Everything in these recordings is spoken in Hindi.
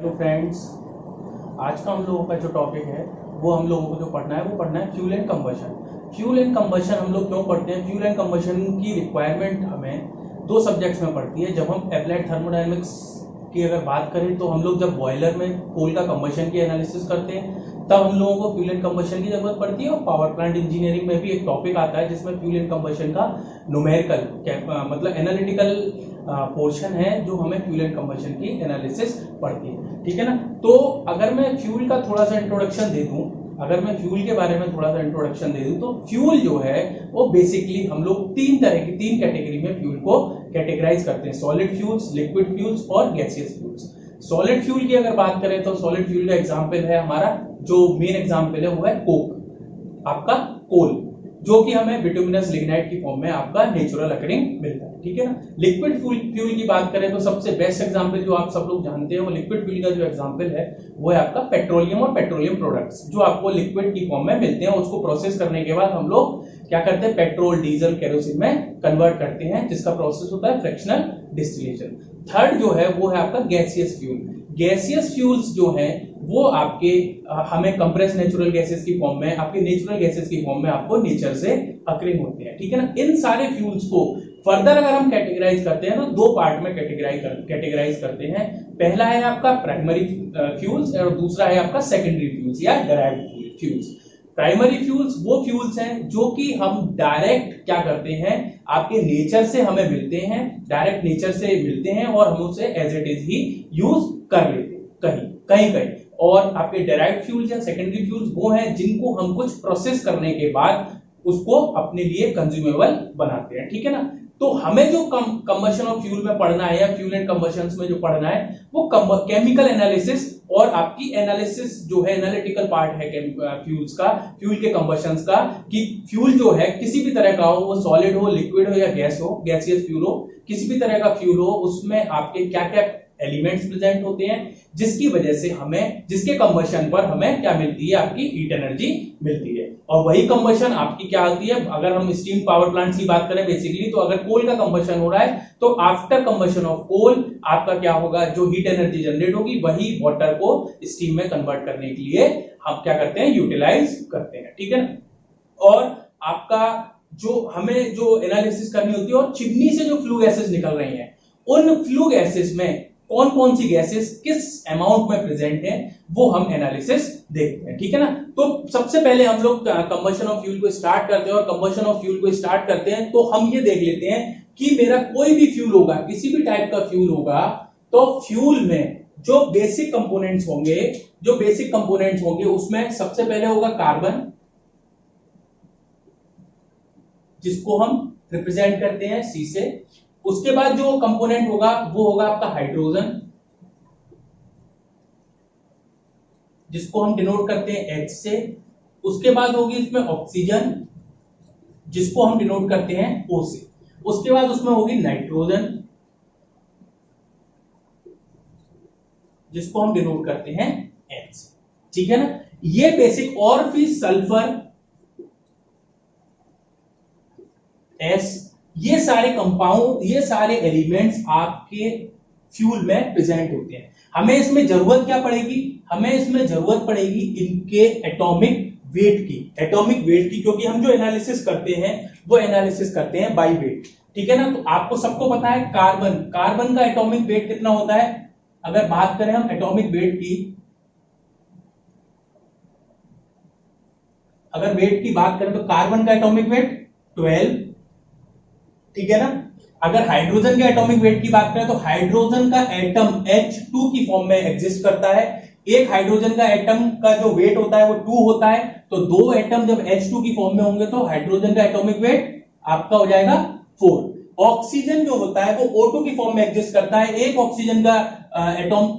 तो फ्रेंड्स, आज का हम लोगों का जो टॉपिक है वो हम लोगों को जो पढ़ना है वो पढ़ना है fuel and combustion. Fuel and combustion हम लोग क्यों पढ़ते हैं? फ्यूल एंड कंबशन की रिक्वायरमेंट हमें दो सब्जेक्ट्स में पड़ती है। जब हम अप्लाइड थर्मोडायनेमिक्स की अगर बात करें तो हम लोग जब बॉयलर में कोल का कंबशन की एनालिसिस करते हैं तब हम लोगों को फ्यूल एंड कंबशन की जरूरत पड़ती है। और पावर प्लांट इंजीनियरिंग में भी एक टॉपिक आता है जिसमें फ्यूल एंड कंबशन का न्यूमेरिकल मतलब एनालिटिकल पोर्शन है जो हमें फ्यूल एंड कंबशन की एनालिसिस पड़ती है। ठीक है ना? तो अगर मैं फ्यूल का थोड़ा सा इंट्रोडक्शन दे दूं, अगर मैं फ्यूल के बारे में थोड़ा सा इंट्रोडक्शन दे दूं तो फ्यूल जो है वो बेसिकली हम लोग तीन कैटेगरी में फ्यूल को कैटेगराइज करते हैं: सॉलिड फ्यूल्स, लिक्विड फ्यूल्स और गैसियस फ्यूल्स। सॉलिड फ्यूल की अगर बात करें तो सॉलिड फ्यूल का एग्जांपल है हमारा, जो मेन एग्जांपल है वो है कोक, आपका कोल, जो कि हमें बिटुमिनस लिग्नाइट की फॉर्म में आपका नेचुरल अकरिंग मिलता है। ठीक है ना? लिक्विड फ्यूल की बात करें तो सबसे बेस्ट एग्जांपल जो आप सब लोग जानते हैं वो लिक्विड फ्यूल का जो एग्जांपल है वो है आपका पेट्रोलियम और पेट्रोलियम प्रोडक्ट्स, जो आपको लिक्विड की फॉर्म में मिलते हैं। उसको प्रोसेस करने के बाद हम लोग क्या करते हैं? पेट्रोल, डीजल, केरोसिन में कन्वर्ट करते हैं, जिसका प्रोसेस होता है फ्रैक्शनल डिस्टिलेशन। थर्ड जो है वो है आपका गैसियस फ्यूल। गैसियस फ्यूल्स जो है वो आपके हमें कंप्रेस नेचुरल गैसेस की फॉर्म में, आपके नेचुरल गैसेस की फॉर्म में आपको नेचर से अकरिंग होते हैं। ठीक है ना? इन सारे फ्यूल्स को फर्दर अगर हम कैटेगराइज करते हैं तो दो पार्ट में कैटेगराइज करते हैं। पहला है आपका प्राइमरी फ्यूल्स और दूसरा है आपका सेकेंडरी फ्यूल्स या डेराइव्ड फ्यूल्स। प्राइमरी फ्यूल्स वो फ्यूल्स हैं जो कि हम डायरेक्ट क्या करते हैं, आपके नेचर से हमें मिलते हैं, डायरेक्ट नेचर से मिलते हैं और हम उसे एज इट इज ही यूज कर लेते हैं कहीं। और आपके डेराइव्ड फ्यूल्स या सेकेंडरी फ्यूल्स वो हैं जिनको हम कुछ प्रोसेस करने के बाद उसको अपने लिए कंज्यूमेबल बनाते हैं। ठीक है ना? तो हमें जो कंबशन ऑफ फ्यूल में पढ़ना है या फ्यूल एंड कंबशंस में जो पढ़ना है वो केमिकल एनालिसिस और आपकी एनालिसिस जो है एनालिटिकल पार्ट है फ्यूल्स का, फ्यूल के कंबशंस का, कि फ्यूल जो है किसी भी तरह का हो, वो सॉलिड हो, लिक्विड हो या गैस हो, गैसियस फ्यूल हो, किसी भी तरह का फ्यूल हो, उसमें आपके क्या क्या एलिमेंट्स प्रेजेंट होते हैं जिसकी वजह से हमें, जिसके कंबशन पर हमें क्या मिलती है? आपकी हीट एनर्जी मिलती है। और वही कंबशन आपकी क्या होती है? अगर हम स्टीम पावर प्लांट की बात करें बेसिकली, तो अगर कोल का कंबशन हो रहा है तो आफ्टर कंबशन ऑफ कोल आपका क्या होगा? जो हीट एनर्जी जनरेट होगी वही वाटर को स्टीम में कन्वर्ट करने के लिए हम क्या करते हैं? यूटिलाइज करते हैं। ठीक है ना? और आपका जो हमें जो एनालिसिस करनी होती है, और चिमनी से जो फ्लू गैसेस निकल रही हैं, उन फ्लू गैसेस में कौन कौन सी गैसेस किस अमाउंट में प्रेजेंट है वो हम एनालिसिस देखते हैं। ठीक है ना? तो सबसे पहले हम लोग कंबशन ऑफ फ्यूल को स्टार्ट करते हैं, और कंबशन ऑफ फ्यूल को स्टार्ट करते हैं तो हम ये देख लेते हैं कि मेरा कोई भी फ्यूल होगा, किसी भी टाइप का फ्यूल होगा, तो फ्यूल में जो बेसिक कंपोनेंट्स होंगे उसमें सबसे पहले होगा कार्बन, जिसको हम रिप्रेजेंट करते हैं C से। उसके बाद जो कंपोनेंट होगा वो होगा आपका हाइड्रोजन, जिसको हम डिनोट करते हैं H से। उसके बाद होगी इसमें ऑक्सीजन, जिसको हम डिनोट करते हैं O से। उसके बाद उसमें होगी नाइट्रोजन, जिसको हम डिनोट करते हैं N से। ठीक है ना? ये बेसिक, और फिर सल्फर, S, ये सारे कंपाउंड, ये सारे एलिमेंट्स आपके फ्यूल में प्रेजेंट होते हैं। हमें इसमें जरूरत क्या पड़ेगी? हमें इसमें जरूरत पड़ेगी इनके एटॉमिक वेट की, क्योंकि हम जो एनालिसिस करते हैं वो एनालिसिस करते हैं बाय वेट। ठीक है ना? तो आपको सबको पता है कार्बन का एटॉमिक वेट कितना होता है? अगर बात करें हम एटॉमिक वेट की, अगर वेट की बात करें तो कार्बन का एटॉमिक वेट 12। ठीक है ना? अगर हाइड्रोजन के एटॉमिक वेट की बात करें तो हाइड्रोजन का एटम H2 की फॉर्म में एग्जिस्ट करता है। एक हाइड्रोजन का एटम का जो वेट होता है वो 2 होता है, तो दो एटम जब H2 की फॉर्म में होंगे तो हाइड्रोजन का एटॉमिक वेट आपका हो जाएगा 4। ऑक्सीजन जो होता है वो O2 की फॉर्म में एग्जिस्ट करता है। एक ऑक्सीजन का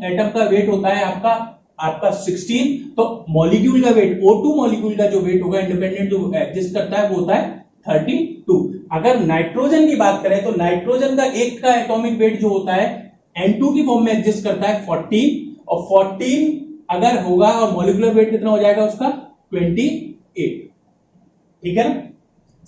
एटम का वेट होता है आपका 16, तो मॉलिक्यूल का वेट, O2 मॉलिक्यूल का जो वेट होगा इंडिपेंडेंट जो एग्जिस्ट करता है वो होता है 32। अगर नाइट्रोजन की बात करें तो नाइट्रोजन का एक का एटॉमिक वेट जो होता है N2 की फॉर्म में एग्जिस्ट करता है 14, और 14 अगर होगा और मॉलिक्यूलर वेट कितना हो जाएगा उसका? 28। ठीक है ना?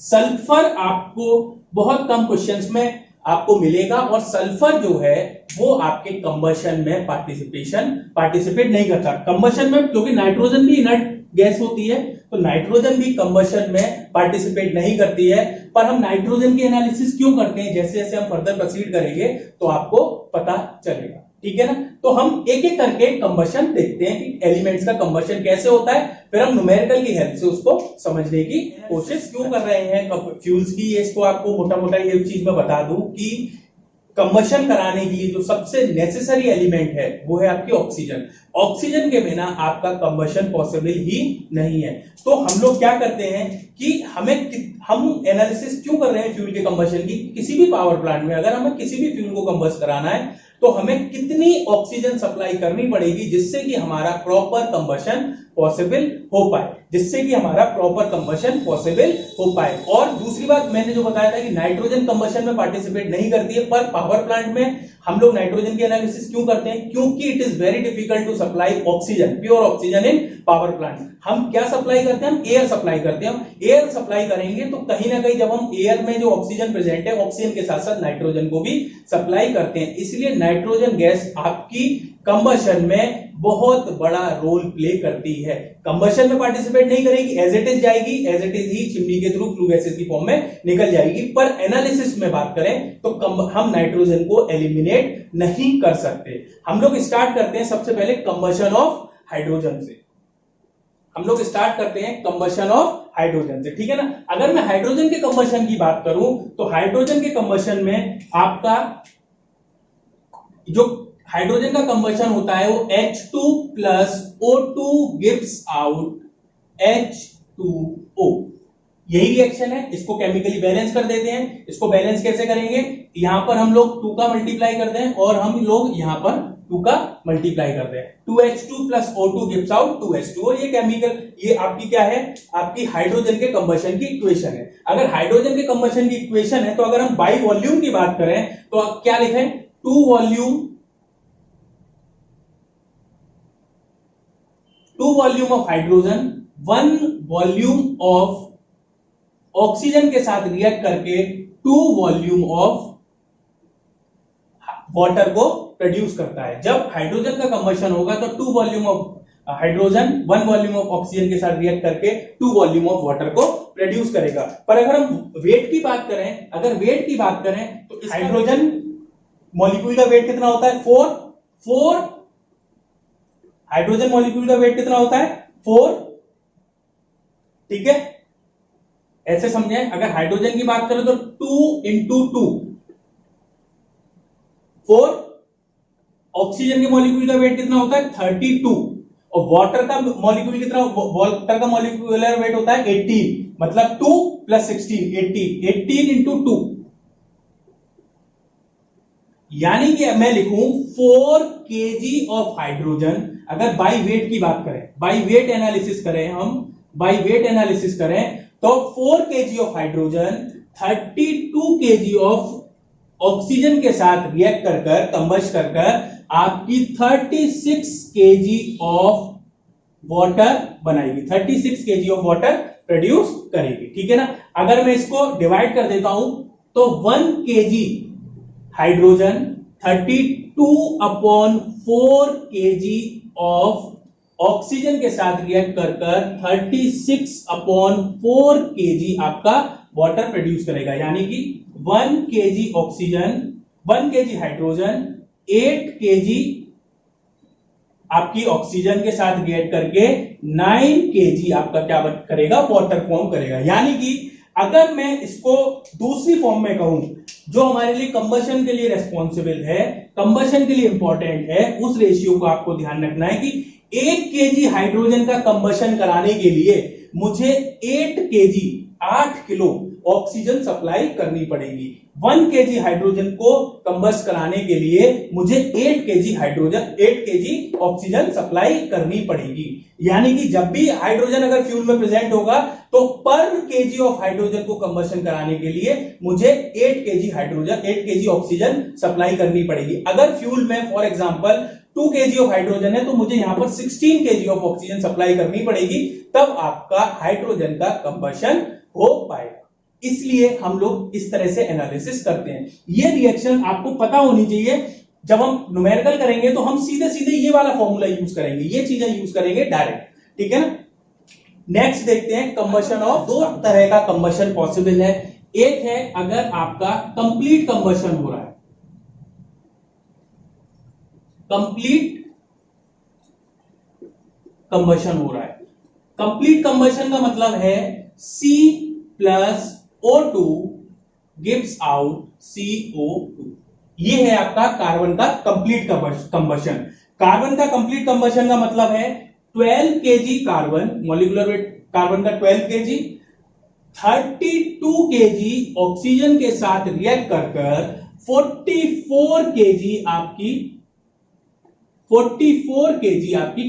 सल्फर आपको बहुत कम क्वेश्चंस में आपको मिलेगा, और सल्फर जो है वो आपके कंबशन में पार्टिसिपेट नहीं करता। कंबशन में क्योंकि नाइट्रोजन भी इनर्ट गैस होती है, तो नाइट्रोजन भी कंबशन में पार्टिसिपेट नहीं करती है। पर हम नाइट्रोजन की एनालिसिस क्यों करते हैं, जैसे जैसे हम फर्दर प्रोसीड करेंगे तो आपको पता चलेगा, ठीक है ना। तो हम एक एक करके कंबशन देखते हैं कि एलिमेंट्स का कंबशन कैसे होता है, फिर हम न्यूमेरिकल की हेल्प से उसको समझने की कोशिश क्यों कर रहे हैं फ्यूल्स की। इसको आपको मोटा मोटा ये चीज मैं बता दूं कि कंबशन कराने के लिए जो सबसे नेसेसरी एलिमेंट है वो है आपकी ऑक्सीजन। ऑक्सीजन के बिना आपका कंबशन पॉसिबल ही नहीं है। तो हम लोग क्या करते हैं कि हम एनालिसिस क्यों कर रहे हैं फ्यूल के कंबशन की। किसी भी पावर प्लांट में अगर हमें किसी भी फ्यूल को कंबस्ट कराना है तो हमें कितनी ऑक्सीजन सप्लाई करनी पड़ेगी जिससे कि हमारा प्रॉपर कंबशन पॉसिबल हो पाए, और दूसरी बात मैंने जो बताया था कि नाइट्रोजन कंबशन में पार्टिसिपेट नहीं करती है, पर पावर प्लांट में हम लोग नाइट्रोजन की एनालिसिस क्यों करते हैं, क्योंकि it is very difficult to supply oxygen, pure oxygen in power plant. हम क्या सप्लाई करते हैं, हम एयर सप्लाई करते हैं। एयर सप्लाई करेंगे तो कहीं ना कहीं जब हम एयर में जो ऑक्सीजन प्रेजेंट है, ऑक्सीजन के साथ साथ नाइट्रोजन को भी सप्लाई करते हैं। इसलिए नाइट्रोजन गैस आपकी कंबशन में बहुत बड़ा रोल प्ले करती है। कंबशन में पार्टिसिपेट नहीं करेगी, एज इट इज जाएगी, एज इट इज ही चिमनी के थ्रू फ्लू गैसेस की फॉर्म में निकल जाएगी। पर एनालिसिस में बात करें तो हम नाइट्रोजन को एलिमिनेट नहीं कर सकते। हम लोग स्टार्ट करते हैं सबसे पहले कंबशन ऑफ हाइड्रोजन से। ठीक है ना। अगर मैं हाइड्रोजन के कंबशन की बात करूं तो हाइड्रोजन के कंबशन में आपका जो हाइड्रोजन का कंबशन होता है वो H2 plus O2 gives out H2O। यही रिएक्शन है, इसको केमिकली बैलेंस कर देते हैं। इसको बैलेंस कैसे करेंगे, यहां पर हम लोग 2 का मल्टीप्लाई करते हैं और हम लोग यहां पर 2 का मल्टीप्लाई करते हैं। 2H2 plus O2 gives out 2H2O। ये केमिकल, ये आपकी क्या है, आपकी हाइड्रोजन के कंबशन की इक्वेशन है। अगर हाइड्रोजन के कंबशन की इक्वेशन है तो अगर हम बाई वॉल्यूम की बात करें तो आप क्या लिखें, 2 volume of hydrogen, 1 volume of oxygen के साथ रिएक्ट करके 2 वॉल्यूम ऑफ वाटर को प्रोड्यूस करता है। जब हाइड्रोजन का कंबशन होगा तो 2 volume of hydrogen 1 volume of oxygen के साथ रिएक्ट करके 2 वॉल्यूम ऑफ वाटर को प्रोड्यूस करेगा। पर अगर हम वेट की बात करें तो हाइड्रोजन मॉलिक्यूल का वेट कितना होता है, 4। हाइड्रोजन मॉलिक्यूल का वेट कितना होता है, 4। ठीक है, ऐसे समझे। अगर हाइड्रोजन की बात करें तो 2 into 2 4। ऑक्सीजन के मॉलिक्यूल का वेट कितना होता है, 32। और वाटर का मॉलिक्यूल कितना, वाटर का मॉलिक्यूलर वेट होता है 18, मतलब 2 + 16 18 into 2। यानी कि मैं लिखूं 4 kg ऑफ हाइड्रोजन। अगर बाई वेट की बात करें, बाई वेट एनालिसिस करें तो 4 kg of hydrogen 32 kg of oxygen के साथ रिएक्ट कर कंबस्ट कर आपकी 36 kg ऑफ वाटर बनाएगी, 36 kg ऑफ वाटर प्रोड्यूस करेगी। ठीक है ना। अगर मैं इसको डिवाइड कर देता हूं तो 1 kg hydrogen 32/4 kg of oxygen के साथ रिएक्ट कर 36/4 kg आपका वाटर प्रोड्यूस करेगा। यानी कि 1 kg oxygen, 1 kg hydrogen 8 kg आपकी ऑक्सीजन के साथ रिएक्ट करके 9 kg आपका क्या करेगा, वाटर फॉर्म करेगा। यानी कि अगर मैं इसको दूसरी फॉर्म में कहूं, जो हमारे लिए कंबशन के लिए रेस्पॉन्सिबल है, कंबशन के लिए इंपॉर्टेंट है, उस रेशियो को आपको ध्यान रखना है कि 1 kg हाइड्रोजन का कंबशन कराने के लिए मुझे 8 किलो ऑक्सीजन सप्लाई करनी पड़ेगी। 1 kg हाइड्रोजन को कंबस्ट कराने के लिए मुझे 8 kg ऑक्सीजन सप्लाई करनी पड़ेगी। यानी कि जब भी हाइड्रोजन अगर फ्यूल में प्रेजेंट होगा तो पर kg ऑफ हाइड्रोजन को कंबशन कराने के लिए मुझे 8 kg ऑक्सीजन सप्लाई करनी पड़ेगी। अगर फ्यूल में for example 2 kg of hydrogen है तो मुझे यहां पर 16 kg ऑफ ऑक्सीजन सप्लाई करनी पड़ेगी, तब आपका हाइड्रोजन का कंबशन हो पाएगा। इसलिए हम लोग इस तरह से एनालिसिस करते हैं। ये रिएक्शन आपको पता होनी चाहिए। जब हम न्यूमेरिकल करेंगे तो हम सीधे सीधे ये वाला फॉर्मूला यूज करेंगे, ये चीजें यूज करेंगे डायरेक्ट, ठीक है ना। नेक्स्ट देखते हैं कंबशन ऑफ। दो तरह का कंबशन पॉसिबल है। एक है अगर आपका कंप्लीट कंबशन हो रहा है, कंप्लीट कंबशन हो रहा है। कंप्लीट कंबशन का मतलब है C plus O2 gives out CO2। ये है आपका कार्बन का कंप्लीट कंबशन। कार्बन का कंप्लीट कंबशन का मतलब है 12 kg carbon, molecular weight carbon का 12 kg, 32 kg ऑक्सीजन के साथ रिएक्ट कर 44 kg आपकी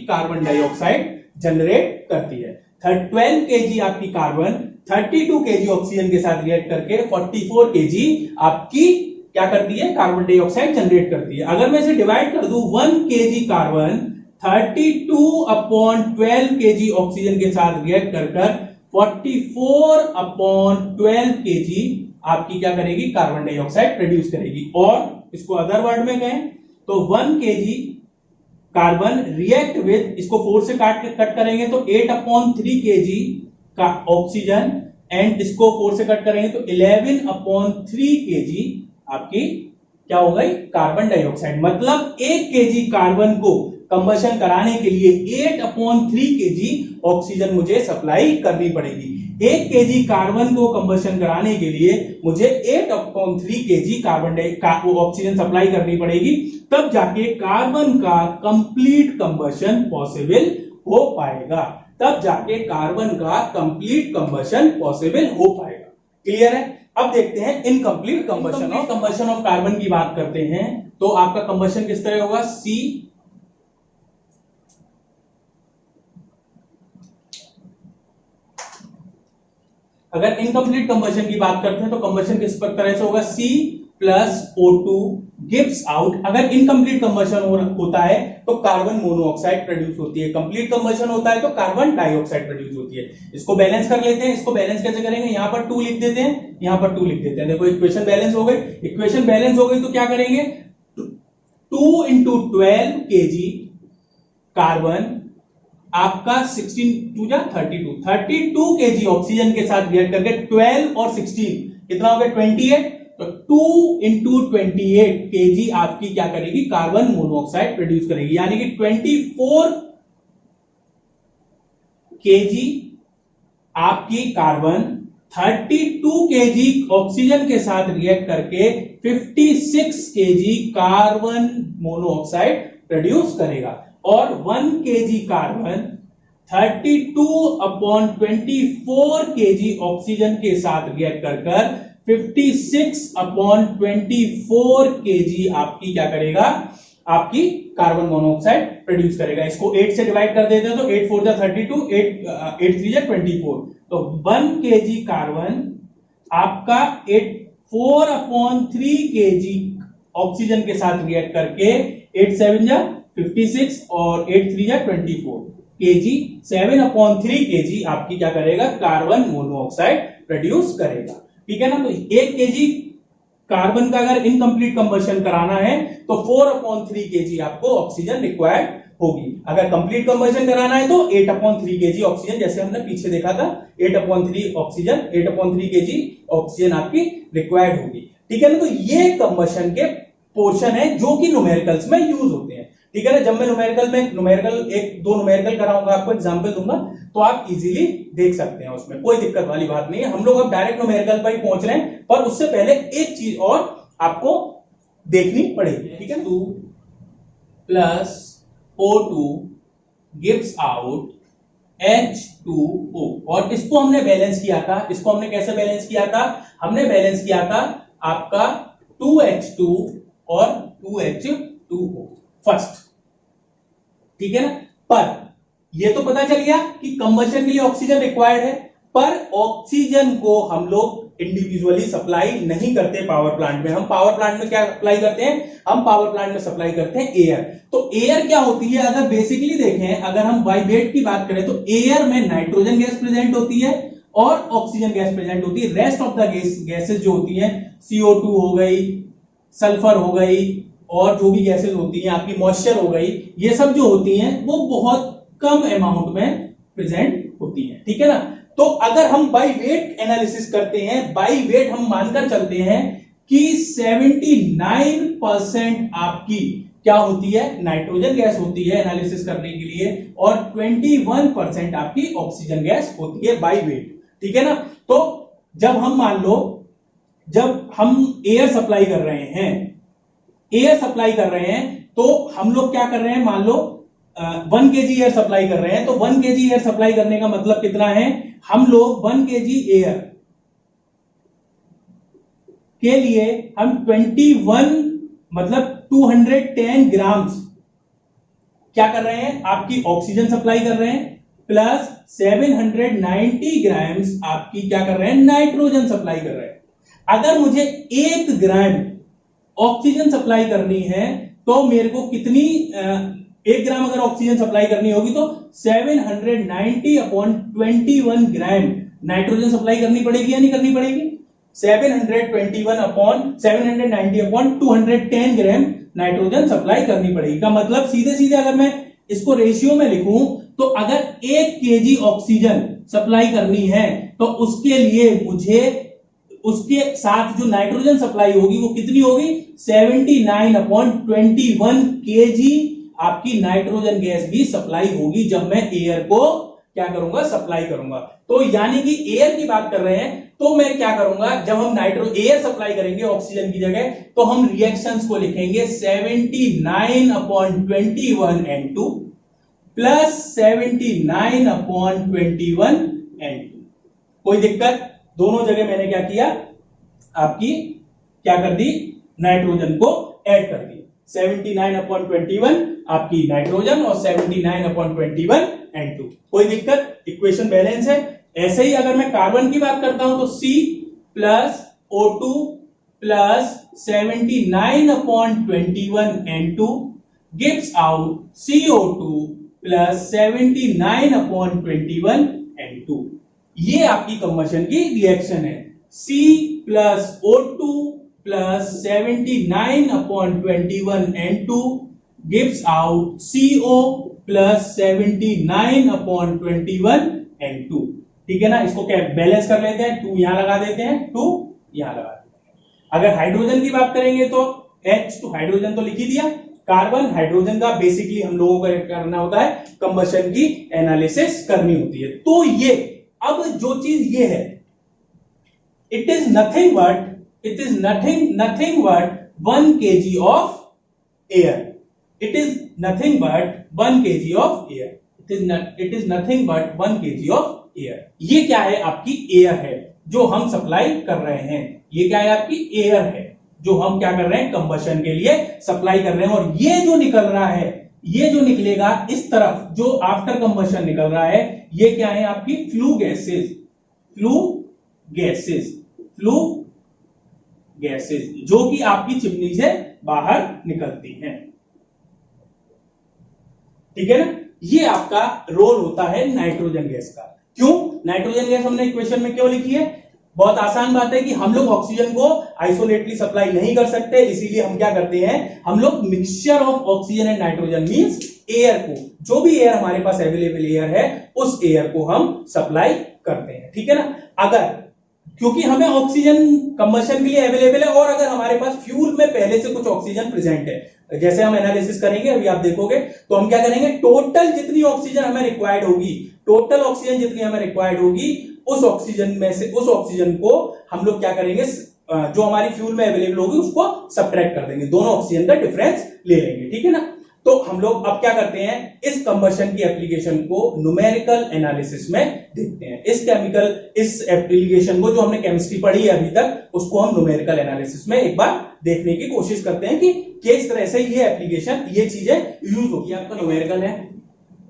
कार्बन डाइऑक्साइड जनरेट करती है। 12 kg आपकी कार्बन 32 kg ऑक्सीजन के साथ रिएक्ट करके 44 kg आपकी क्या करती है, कार्बन डाइऑक्साइड जनरेट करती है। अगर मैं इसे डिवाइड कर दूं 1 kg कार्बन 32/12 kg ऑक्सीजन के साथ रिएक्ट कर 44/12 kg आपकी क्या करेगी, कार्बन डाइऑक्साइड प्रोड्यूस करेगी। और इसको अदर वर्ड में कहें तो 1 kg कार्बन रिएक्ट विद, इसको 4 से कट करेंगे तो 8/3 kg का ऑक्सीजन, एंड इसको 4 से कट करेंगे तो 11/3 kg आपकी क्या हो गई, कार्बन डाइऑक्साइड। मतलब 1 kg कार्बन को कंबशन कराने के लिए 8/3 kg ऑक्सीजन मुझे सप्लाई करनी पड़ेगी। 1 kg कार्बन को कंबशन कराने के लिए मुझे 8/3 kg कार्बन ऑक्सीजन सप्लाई करनी पड़ेगी, तब जाके कार्बन का कंप्लीट कंबशन पॉसिबल हो पाएगा। तब जाके कार्बन का कंप्लीट कंबशन पॉसिबल हो पाएगा। क्लियर है। अब देखते हैं इनकम्प्लीट कंबशन ऑफ कार्बन की बात करते हैं तो आपका कंबशन किस तरह होगा, C अगर इनकम्प्लीट कंबशन की बात करते हैं तो कंबशन किस तरह से होगा, C plus O2 gives out. अगर इनकम्प्लीट कंबशन होता है तो कार्बन मोनोऑक्साइड प्रोड्यूस होती है, कंप्लीट कंबशन होता है तो कार्बन डाइऑक्साइड प्रोड्यूस होती है। इसको बैलेंस कर लेते हैं। इसको बैलेंस कैसे करेंगे, यहां पर 2 लिख देते हैं, यहां पर 2 लिख देते हैं। देखो इक्वेशन बैलेंस हो गई। इक्वेशन बैलेंस हो गई तो क्या करेंगे, 2 × 12 kg कार्बन आपका 16 2 32 kg ऑक्सीजन के साथ रिएक्ट करके 12 और 16 कितना हो गया, 28। तो 2 × 28 kg आपकी क्या करेगी, कार्बन मोनोऑक्साइड प्रोड्यूस करेगी। यानी कि 24 kg आपकी कार्बन 32 kg ऑक्सीजन के साथ रिएक्ट करके 56 kg कार्बन मोनोऑक्साइड प्रोड्यूस करेगा। और 1 kg कार्बन 32/24 kg ऑक्सीजन के साथ रिएक्ट कर 56/24 kg आपकी क्या करेगा, आपकी कार्बन मोनोऑक्साइड प्रोड्यूस करेगा। इसको 8 से डिवाइड कर देते हैं तो 8 4 32, 8 3 24। तो 1 kg कार्बन आपका 4/3 kg ऑक्सीजन के साथ रिएक्ट करके 8 7 56 और 8 3 24 kg 7/3 kg आपकी क्या करेगा, कार्बन मोनोऑक्साइड प्रोड्यूस करेगा। ठीक है ना। तो 1 kg कार्बन का अगर इनकम्प्लीट कंबशन कराना है तो 4/3 kg आपको ऑक्सीजन रिक्वायर्ड होगी। अगर कंप्लीट कंबशन कराना है तो 8/3 kg ऑक्सीजन, जैसे हमने पीछे देखा था 8/3 ऑक्सीजन 8/3 kg ऑक्सीजन आपकी रिक्वायर्ड होगी। ठीक है ना। तो ये कंबशन के पोर्शन है जो कि न्यूमेरिकल्स में यूज होते हैं। ठीक है ना। जब मैं न्यूमेरिकल एक दो न्यूमेरिकल कराऊंगा, आपको एग्जांपल दूंगा तो आप इजीली देख सकते हैं, उसमें कोई दिक्कत वाली बात नहीं है। हम लोग अब डायरेक्ट न्यूमेरिकल पर ही पहुंच रहे हैं, पर उससे पहले एक चीज और आपको देखनी पड़ेगी। ठीक है। 2 + O2 गिव्स आउट H2O। और इसको हमने बैलेंस किया था। इसको हमने कैसे बैलेंस किया था, हमने बैलेंस किया था आपका 2H2 और 2H2O फर्स्ट। ठीक है ना। पर ये तो पता चल गया कि कंबशन के लिए ऑक्सीजन रिक्वायर्ड है, पर ऑक्सीजन को हम लोग इंडिविजुअली सप्लाई नहीं करते पावर प्लांट में। हम पावर प्लांट में क्या सप्लाई करते हैं, हम पावर प्लांट में सप्लाई करते हैं एयर। तो एयर क्या होती है, अगर बेसिकली देखें, अगर हम वाइब्रेट की बात करें तो एयर में नाइट्रोजन गैस प्रेजेंट होती है और ऑक्सीजन गैस प्रेजेंट होती है। रेस्ट ऑफ द गैसेस जो होती हैं, CO2 हो गई, सल्फर हो गई, और जो भी गैसेस होती हैं, आपकी मॉइस्चर हो गई, ये सब जो होती हैं वो बहुत कम अमाउंट में प्रेजेंट होती हैं। ठीक है ना। तो अगर हम बाई वेट एनालिसिस करते हैं, बाई वेट हम मानकर चलते हैं कि 79% आपकी क्या होती है, नाइट्रोजन गैस होती है एनालिसिस करने के लिए, और 21% आपकी ऑक्सीजन गैस होती है बाई वेट। ठीक है ना। तो जब हम मान लो, जब हम एयर सप्लाई कर रहे हैं, तो हम लोग क्या कर रहे हैं, मान लो 1 kg एयर सप्लाई कर रहे हैं, तो 1 kg एयर सप्लाई करने का मतलब कितना है, हम लोग 1 kg एयर के लिए हम 21 मतलब 210 ग्राम्स क्या कर रहे हैं, आपकी ऑक्सीजन सप्लाई कर रहे हैं, प्लस 790 ग्राम्स आपकी क्या कर रहे हैं, नाइट्रोजन सप्लाई कर रहे हैं। अगर मुझे 1 ग्राम ऑक्सीजन सप्लाई करनी है तो मेरे को कितनी 1 ग्राम अगर ऑक्सीजन सप्लाई करनी होगी तो 790/21 ग्राम नाइट्रोजन सप्लाई करनी पड़ेगी या नहीं करनी पड़ेगी। 790/210 ग्राम नाइट्रोजन सप्लाई करनी पड़ेगी। का मतलब सीधे सीधे अगर मैं इसको रेशियो में लिखूं तो अगर 1 kg ऑक्सीजन सप्लाई करनी है तो उसके लिए मुझे उसके साथ जो नाइट्रोजन सप्लाई होगी वो कितनी होगी, 79/21 kg आपकी नाइट्रोजन गैस भी सप्लाई होगी जब मैं एयर को क्या करूंगा, सप्लाई करूंगा। तो यानी कि एयर की बात कर रहे हैं तो मैं क्या करूंगा, जब हम एयर सप्लाई करेंगे ऑक्सीजन की जगह तो हम रिएक्शंस को लिखेंगे 79/21 N2 प्लस 79/21 N2। कोई दिक्कत, दोनों जगह मैंने क्या किया, आपकी क्या कर दी, नाइट्रोजन को ऐड कर दी। 79/21 आपकी नाइट्रोजन और 79/21 N2। कोई दिक्कत, इक्वेशन बैलेंस है। ऐसे ही अगर मैं कार्बन की बात करता हूं तो C plus O2 plus 79/21 N2 gives out CO2 plus 79/21 N2। ये आपकी कंबशन की रिएक्शन है। C plus O2 plus 79/21 N2 gives out CO plus 79/21 N2। ठीक है ना। इसको क्या बैलेंस कर लेते हैं, 2 यहां लगा देते हैं, 2 यहां लगा देते हैं। अगर हाइड्रोजन की बात करेंगे तो H तो हाइड्रोजन तो लिख ही दिया, कार्बन हाइड्रोजन का बेसिकली हम लोगों को करना होता है, कंबशन की एनालिसिस करनी होती है। तो ये अब जो चीज ये है, it is nothing but 1 kg of air. It is nothing but 1 kg of air. It is nothing but 1 kg of air. ये क्या है, आपकी एयर है जो हम सप्लाई कर रहे हैं। ये क्या है, आपकी एयर है जो हम क्या कर रहे हैं, कंबशन के लिए सप्लाई कर रहे हैं। और ये जो निकल रहा है, ये जो निकलेगा इस तरफ, जो आफ्टर कंबशन निकल रहा है, ये क्या है, आपकी फ्लू गैसेस जो कि आपकी चिमनी से बाहर निकलती हैं। ठीक है ना। ये आपका रोल होता है नाइट्रोजन गैस का। क्यों नाइट्रोजन गैस हमने इक्वेशन में क्यों लिखी है, बहुत आसान बात है कि हम लोग ऑक्सीजन को आइसोलेटली सप्लाई नहीं कर सकते, इसीलिए हम क्या करते हैं, हम लोग mixture of oxygen and nitrogen means air को, जो भी एयर हमारे पास अवेलेबल एयर है उस एयर को हम सप्लाई करते हैं। ठीक है ना। अगर क्योंकि हमें ऑक्सीजन कंबशन के लिए अवेलेबल है और अगर हमारे पास फ्यूल में पहले से कुछ ऑक्सीजन प्रेजेंट है, जैसे हम एनालिसिस करेंगे अभी आप देखोगे, तो हम क्या करेंगे, टोटल जितनी ऑक्सीजन हमें रिक्वायर्ड होगी, उस ऑक्सीजन में से उस ऑक्सीजन को हम लोग क्या करेंगे, जो हमारी फ्यूल में अवेलेबल होगी उसको सब्ट्रैक्ट कर देंगे, दोनों ऑक्सीजन का डिफरेंस ले लेंगे। ठीक है ना। तो हम लोग अब क्या करते हैं, इस कंबशन की एप्लीकेशन को न्यूमेरिकल एनालिसिस में देखते हैं। इस एप्लीकेशन को जो हमने केमिस्ट्री पढ़ी है अभी तक, उसको हम न्यूमेरिकल एनालिसिस में एक बार देखने की कोशिश करते हैं कि किस तरह से ये एप्लीकेशन, ये चीजें यूज होगी। आपका न्यूमेरिकल है,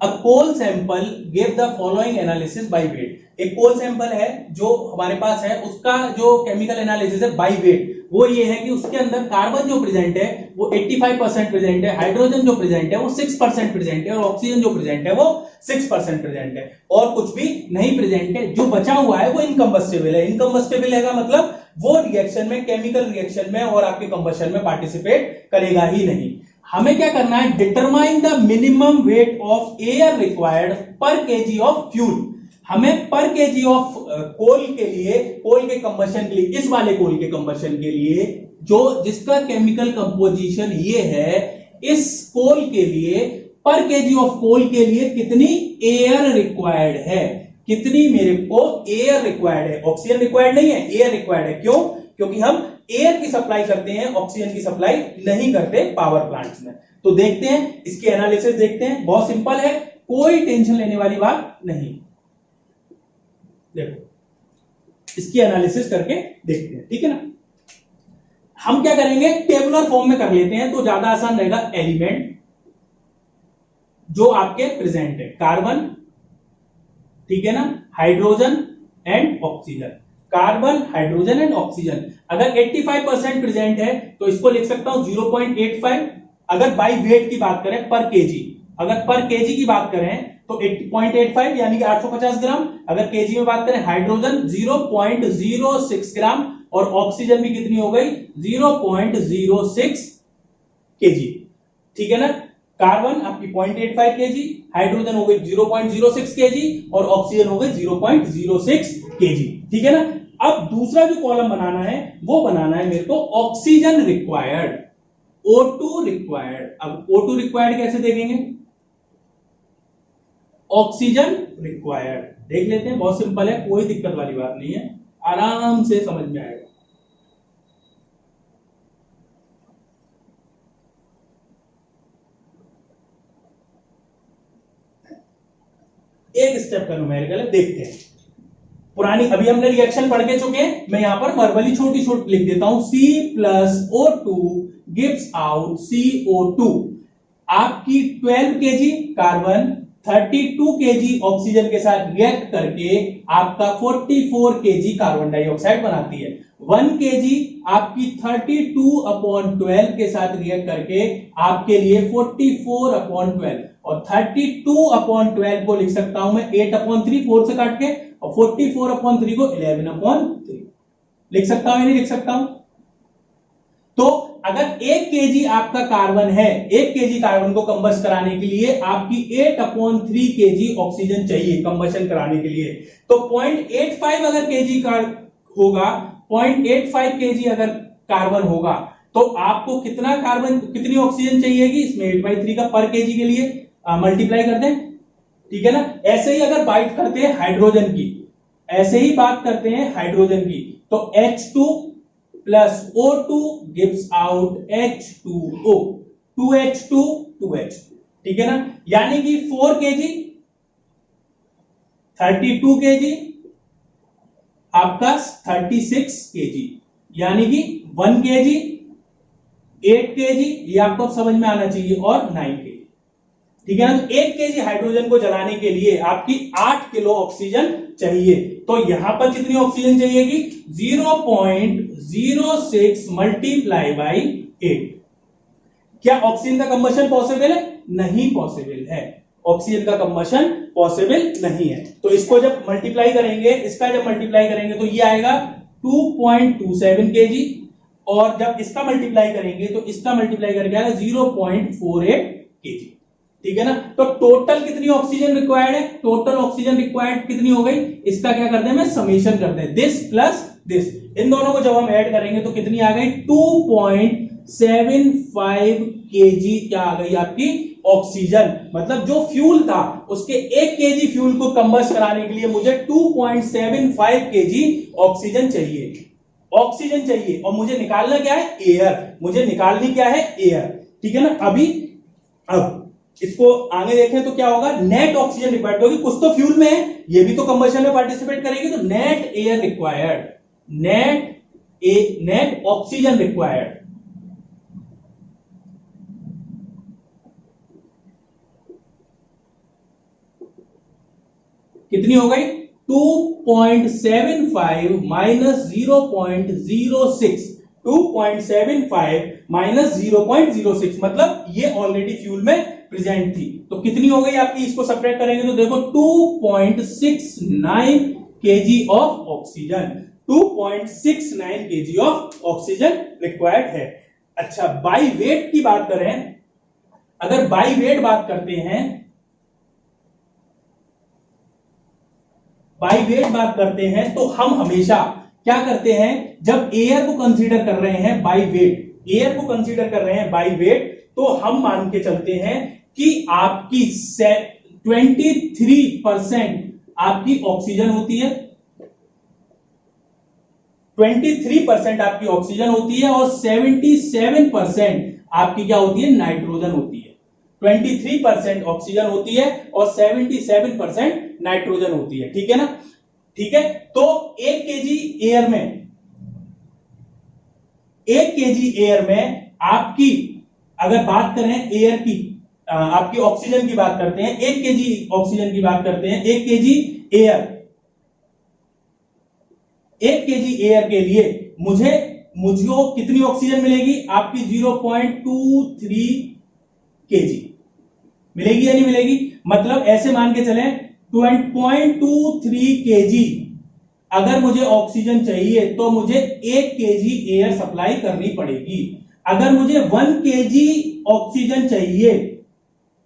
a coal sample give the following analysis by weight. एक कोल सैंपल है जो हमारे पास है, उसका जो केमिकल एनालिसिस है बाय वेट, वो ये है कि उसके अंदर कार्बन जो प्रेजेंट है वो 85% प्रेजेंट है, हाइड्रोजन जो प्रेजेंट है वो 6% प्रेजेंट है, और ऑक्सीजन जो प्रेजेंट है वो 6% प्रेजेंट है, और कुछ भी नहीं प्रेजेंट है। जो बचा हुआ है वो इनकम्बस्टेबल है। इनकम्बस्टेबल है का मतलब वो रिएक्शन में, केमिकल रिएक्शन में और आपके कंबशन में पार्टिसिपेट करेगा ही नहीं। हमें क्या करना है, determine the minimum weight of air required पर केजी ऑफ फ्यूल। हमें पर केजी ऑफ कोल के लिए, कोल के कंबशन के लिए, इस वाले कोल के कंबशन के लिए जो जिसका केमिकल कंपोजिशन ये है, इस कोल के लिए पर केजी ऑफ कोल के लिए कितनी एयर रिक्वायर्ड है, कितनी मेरे को एयर रिक्वायर्ड है। ऑक्सीजन रिक्वायर्ड नहीं है, एयर रिक्वायर्ड है। क्यों? क्योंकि हम एयर की सप्लाई करते हैं, ऑक्सीजन की सप्लाई नहीं करते पावर प्लांट्स में। तो देखते हैं इसकी एनालिसिस, देखते हैं, बहुत सिंपल है, कोई टेंशन लेने वाली बात नहीं। देखो इसकी एनालिसिस करके देखते हैं, ठीक है ना। हम क्या करेंगे, टेबुलर फॉर्म में कर लेते हैं तो ज्यादा आसान रहेगा। एलिमेंट जो आपके प्रेजेंट है, कार्बन, ठीक है ना, hydrogen and oxygen, carbon, hydrogen and oxygen. अगर 85% प्रेजेंट है तो इसको लिख सकता हूं 0.85। अगर बाय वेट की बात करें, पर केजी, अगर पर केजी की बात करें तो 0.85 यानी कि 850 ग्राम। अगर केजी में बात करें, हाइड्रोजन 0.06 ग्राम, और ऑक्सीजन भी कितनी हो गई, 0.06 केजी, ठीक है ना। कार्बन आपकी 0.85 केजी, हाइड्रोजन हो गई 0.06 केजी, और ऑक्सीजन हो गई 0.06 केजी, ठीक है ना। अब दूसरा जो कॉलम बनाना है वो बनाना है मेरे को ऑक्सीजन रिक्वायर्ड, O2 रिक्वायर्ड। अब O2 रिक्वायर्ड कैसे देखेंगे, ऑक्सीजन रिक्वायर्ड देख लेते हैं, बहुत सिंपल है, कोई दिक्कत वाली बात नहीं है, आराम से समझ में आएगा। एक स्टेप का न्यूमेरिकल देखते हैं। पुरानी अभी हमने रिएक्शन पढ़ के चुके हैं, मैं यहां पर वर्बली छोटी छोटी लिख देता हूं। C plus O2 gives out CO2। आपकी 12 केजी कार्बन 32 केजी ऑक्सीजन के साथ रिएक्ट करके आपका 44 केजी कार्बन डाइऑक्साइड बनाती है। 1 केजी आपकी 32/12 के साथ रिएक्ट करके आपके लिए 44/12, और 32/12 को लिख सकता हूं मैं 8/3 4 से काट के, और 44/3 को 11/3 लिख सकता हूं या नहीं लिख सकता हूं। तो अगर 1 केजी आपका कार्बन है, 1 केजी कार्बन को कंबस्ट कराने के लिए आपकी 8/3 केजी ऑक्सीजन चाहिए कंबशन कराने के लिए। तो 0.85 अगर केजी का होगा, 0.85 केजी अगर कार्बन होगा, तो आपको कितना कार्बन, कितनी ऑक्सीजन चाहिएगी, इसमें 8/3 का पर केजी के लिए मल्टीप्लाई करते हैं, ठीक है ना। ऐसे ही अगर बात करते हैं हाइड्रोजन की, ऐसे ही बात करते हैं हाइड्रोजन की, तो H2 plus O2 gives out H2O, 2H2 2H2, ठीक है ना। यानी कि 4 केजी 32 केजी आपका 36 केजी, यानी कि 1 केजी 8 केजी, ये आपको समझ में आना चाहिए, और 9 केजी, ठीक है ना। तो 1 केजी हाइड्रोजन को जलाने के लिए आपकी 8 किलो ऑक्सीजन चाहिए। तो यहां पर कितनी ऑक्सीजन चाहिएगी, 0.06 मल्टीप्लाई बाई 8। क्या ऑक्सीजन का कंबशन पॉसिबल है, नहीं पॉसिबल है, ऑक्सीजन का कंबशन पॉसिबल नहीं है। तो इसको जब मल्टीप्लाई करेंगे, इसका जब मल्टीप्लाई करेंगे तो ये आएगा 2.27 केजी, और जब इसका मल्टीप्लाई करेंगे तो इसका मल्टीप्लाई करके आएगा 0.48 केजी, ठीक है ना। तो टोटल कितनी ऑक्सीजन रिक्वायर्ड है, टोटल ऑक्सीजन रिक्वायर्ड कितनी हो गई, इसका क्या करते हैं, मैं समेशन करते हैं, दिस प्लस दिस, इन दोनों को जब हम ऐड करेंगे तो कितनी आ गई, 2.75 केजी क्या आ गई आपकी ऑक्सीजन। मतलब जो फ्यूल था उसके 1 केजी फ्यूल को कंबस्ट कराने के लिए मुझे 2.75 केजी ऑक्सीजन चाहिए, ऑक्सीजन चाहिए, और मुझे निकालना क्या है, एयर, मुझे निकालनी क्या है, एयर, ठीक है ना। अब इसको आगे देखें तो क्या होगा, नेट ऑक्सीजन रिक्वायर्ड होगी, कुछ तो फ्यूल में है, ये भी तो कंबशन में पार्टिसिपेट करेगी, तो net air required, net oxygen required, कितनी हो गई, 2.75 माइनस 0.06, 2.75 माइनस 0.06 मतलब ये ऑलरेडी फ्यूल में प्रेजेंट थी। तो कितनी हो गई आपकी, इसको सब्ट्रैक्ट करेंगे तो देखो 2.69 KG of oxygen, 2.69 KG of oxygen required है। अच्छा, बाई वेट की बात करें, अगर बाई वेट बात करते हैं, बाई वेट बात करते हैं तो हम हमेशा क्या करते हैं, जब एयर को कंसीडर कर रहे हैं बाई वेट, एयर को कंसीडर कर रहे हैं बाई वेट, तो हम मान के चलते हैं कि आपकी 23% आपकी ऑक्सीजन होती है, 23% आपकी ऑक्सीजन होती है और 77% आपकी क्या होती है, नाइट्रोजन होती है। 23% ऑक्सीजन होती है और 77% नाइट्रोजन होती है, ठीक है ना। ठीक है, तो 1 केजी एयर में, 1 केजी एयर में आपकी, अगर बात करें एयर की, आपकी ऑक्सीजन की बात करते हैं, 1 केजी ऑक्सीजन की बात करते हैं, 1 केजी एयर, 1 केजी एयर के लिए मुझको कितनी ऑक्सीजन मिलेगी, आपकी 0.23 केजी मिलेगी या नहीं मिलेगी। मतलब ऐसे मान के चलें 0.23 केजी अगर मुझे ऑक्सीजन चाहिए तो मुझे 1 केजी एयर सप्लाई करनी पड़ेगी। अगर मुझे 1 केजी ऑक्सीजन चाहिए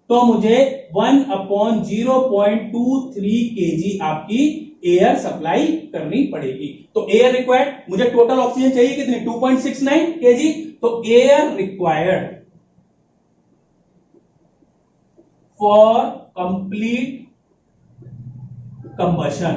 तो मुझे 1/0.23 केजी आपकी एयर सप्लाई करनी पड़ेगी। तो एयर रिक्वायर्ड, मुझे टोटल ऑक्सीजन चाहिए कितनी, 2.69 केजी, तो air required for complete combustion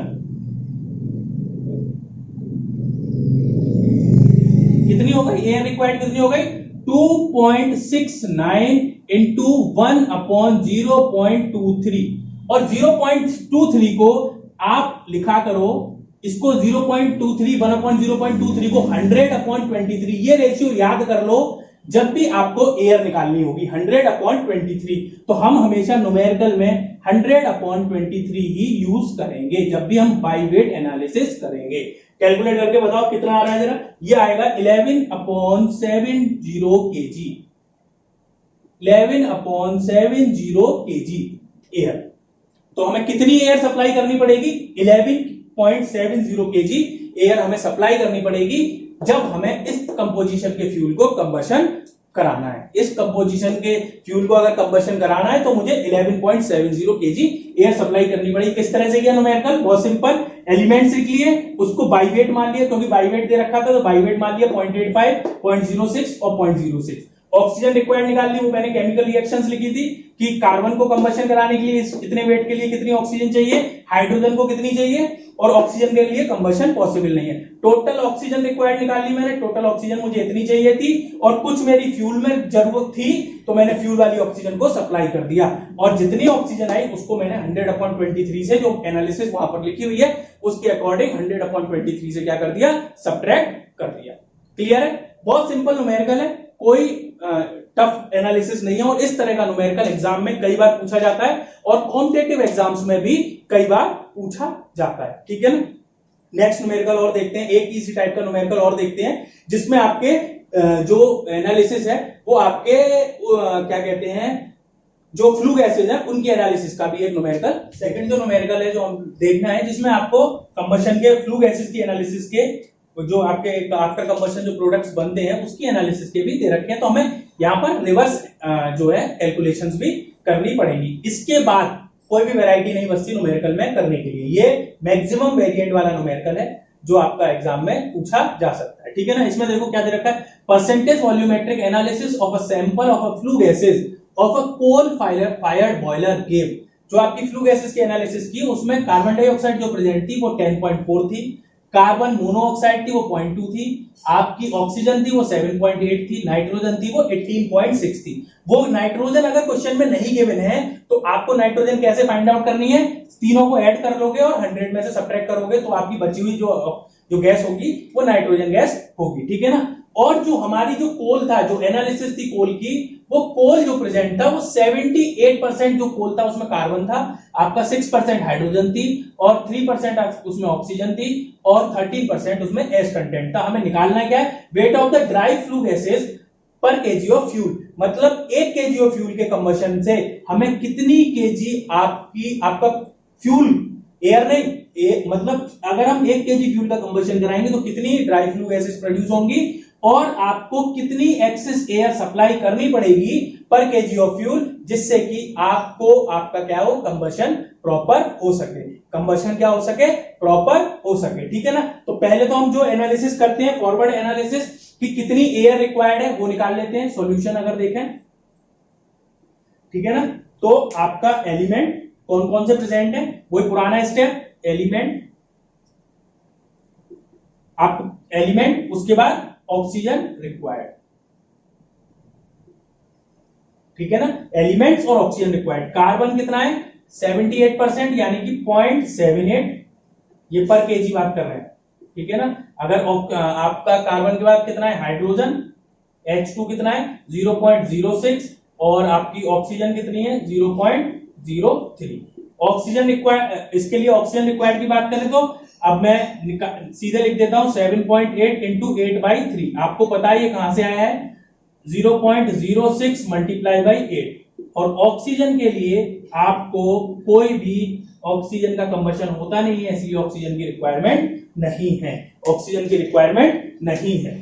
कितनी हो गई, एयर रिक्वायर्ड कितनी हो गई, 2.69 इंटू 1/0.23, और 0.23 को आप लिखा करो, इसको 0.23 1/0.23 को 100/23, ये रेशियो याद कर लो जब भी आपको एयर निकालनी होगी, 100/23। तो हम हमेशा न्यूमेरिकल में 100/23 ही यूज करेंगे जब भी हम बाई वेट एनालिसिस करेंगे। कैलकुलेट करके बताओ कितना आ रहा है जरा, ये आएगा 11/70 केजी, 11/70 केजी एयर। तो हमें कितनी एयर सप्लाई करनी पड़ेगी, 11.70 केजी एयर हमें सप्लाई करनी पड़ेगी जब हमें इस कंपोजिशन के फ्यूल को कंबशन कराना है। इस कंपोजिशन के फ्यूल को अगर कंबशन कराना है तो मुझे 11.70 केजी एयर सप्लाई करनी पड़ेगी। किस तरह से किया न्यूमेरिकल, बहुत सिंपल, एलिमेंट्स लिख लिए, उसको बाई वेट मान लिया, क्योंकि बाई वेट दे रखा था तो बाई वेट मान लिया 0.85, 0.06 और 0.06। ऑक्सीजन रिक्वायर्ड निकाल ली, वो मैंने केमिकल रिएक्शंस लिखी थी कि कार्बन को कंबशन कराने के लिए इतने वेट के लिए कितनी ऑक्सीजन चाहिए, हाइड्रोजन को कितनी चाहिए, और ऑक्सीजन के लिए कंबशन पॉसिबल नहीं है। टोटल ऑक्सीजन रिक्वायर्ड निकाल ली मैंने, टोटल ऑक्सीजन मुझे इतनी चाहिए थी और कुछ मेरी फ्यूल में जरूरत थी तो मैंने फ्यूल वाली ऑक्सीजन को सप्लाई कर दिया, और जितनी ऑक्सीजन आई उसको मैंने 100/23 से, जो एनालिसिस वहां पर लिखी हुई है उसके अकॉर्डिंग 100/23 से क्या कर दिया, सब्ट्रैक्ट कर दिया। क्लियर है, बहुत सिंपल न्यूमेरिकल है, कोई टफ एनालिसिस नहीं है, और इस तरह का न्यूमेरिकल एग्जाम में कई बार पूछा जाता है और कॉम्पिटिटिव एग्जाम्स में भी कई बार पूछा जाता है। ठीक है ना, नेक्स्ट न्यूमेरिकल और देखते हैं, एक इसी टाइप का न्यूमेरिकल और देखते हैं जिसमें आपके जो एनालिसिस है वो आपके क्या कहते हैं, जो फ्लू गैसेज है उनकी एनालिसिस का भी एक न्यूमेरिकल, सेकंड जो न्यूमेरिकल है जो हम देखना है, जिसमें आपको कंबशन के फ्लू गैसेज की एनालिसिस के, जो आपके आफ्टर कंबशन जो प्रोडक्ट्स बनते हैं उसकी एनालिसिस के भी दे रखे हैं, तो हमें यहाँ पर रिवर्स जो है कैलकुलेशंस भी करनी पड़ेगी। इसके बाद कोई भी वैरायटी नहीं बचती न्यूमेरिकल में करने के लिए, ये मैक्सिमम वेरिएंट वाला न्यूमेरिकल है जो आपका एग्जाम में पूछा जा सकता है। ठीक है ना, इसमें देखो क्या दे रखा है, percentage volumetric analysis of a sample of a flue gases of a coal fired boiler gave. जो आपकी फ्लू गैसेज की एनालिसिस की उसमें कार्बन डाइऑक्साइड जो प्रेजेंट थी वो 10.4 थी, कार्बन मोनोऑक्साइड थी वो 0.2 थी, आपकी ऑक्सीजन थी वो 7.8 थी, नाइट्रोजन थी वो 18.6 थी। वो नाइट्रोजन अगर क्वेश्चन में नहीं गिवन है तो आपको नाइट्रोजन कैसे फाइंड आउट करनी है, तीनों को ऐड कर लोगे और 100 में से सब्ट्रैक्ट करोगे तो आपकी बची हुई जो गैस होगी वो नाइट्रोजन गैस होगी। ठीक है ना, और जो हमारी जो कोल था, जो एनालिसिस थी कोल की, वो कोल जो प्रेजेंट था वो 78% जो कोल था उसमें कार्बन था, आपका 6% हाइड्रोजन थी और 3% उसमें ऑक्सीजन थी और 13% उसमें एस कंटेंट था। हमें निकालना क्या है, weight of the dry flue gases पर केजी ऑफ फ्यूल, मतलब 1 केजी ऑफ फ्यूल के कंबशन से हमें कितनी केजी आपका फ्यूल, एयर नहीं, मतलब अगर हम 1 केजी फ्यूल का कंबशन कराएंगे तो कितनी ड्राई फ्लू गैसेस प्रोड्यूस होंगी और आपको कितनी एक्सेस एयर सप्लाई करनी पड़ेगी पर केजी ऑफ फ्यूल, जिससे कि आपका क्या हो, कंबशन प्रॉपर हो सके, कंबशन क्या हो सके, प्रॉपर हो सके। ठीक है ना। तो पहले तो हम जो एनालिसिस करते हैं फॉरवर्ड एनालिसिस कि कितनी एयर रिक्वायर्ड है वो निकाल लेते हैं। सॉल्यूशन अगर देखें, ठीक है ना, तो आपका एलिमेंट कौन कौन से प्रेजेंट है, वही पुराना स्टेप, एलिमेंट उसके बाद ऑक्सीजन रिक्वायर्ड, ठीक है ना, एलिमेंट्स और ऑक्सीजन रिक्वायर्ड। कार्बन कितना है 78% यानी कि 0.78, ये पर केजी बात कर रहे हैं, ठीक है ना। अगर आपका कार्बन के बाद कितना है हाइड्रोजन, H2 कितना है 0.06 और आपकी ऑक्सीजन कितनी है 0.03। ऑक्सीजन रिक्वायर्ड, इसके लिए ऑक्सीजन रिक्वायर्ड की बात करें तो अब मैं सीधे लिख देता हूं 7.8 इंटू 8/3। आपको पता है ये कहां से आया है, 0.06 मल्टीप्लाई बाई 8। और ऑक्सीजन के लिए आपको कोई भी ऑक्सीजन का कंबशन होता नहीं है, इसलिए ऑक्सीजन की रिक्वायरमेंट नहीं है, ऑक्सीजन की रिक्वायरमेंट नहीं है।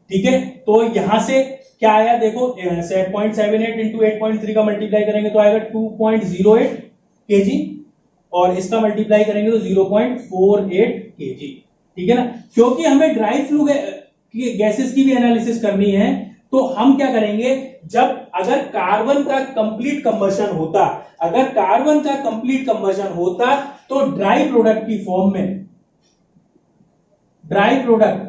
ठीक है, तो यहां से क्या आया देखो, 0.78 इंटू 8.3 का मल्टीप्लाई करेंगे तो आएगा 2.08 केजी और इसका मल्टीप्लाई करेंगे तो 0.48 केजी। ठीक है ना। क्योंकि हमें ड्राई फ्लू गैसेस की भी एनालिसिस करनी है तो हम क्या करेंगे, जब अगर कार्बन का कंप्लीट कंबशन होता, अगर कार्बन का कंप्लीट कंबशन होता तो ड्राई प्रोडक्ट की फॉर्म में, ड्राई प्रोडक्ट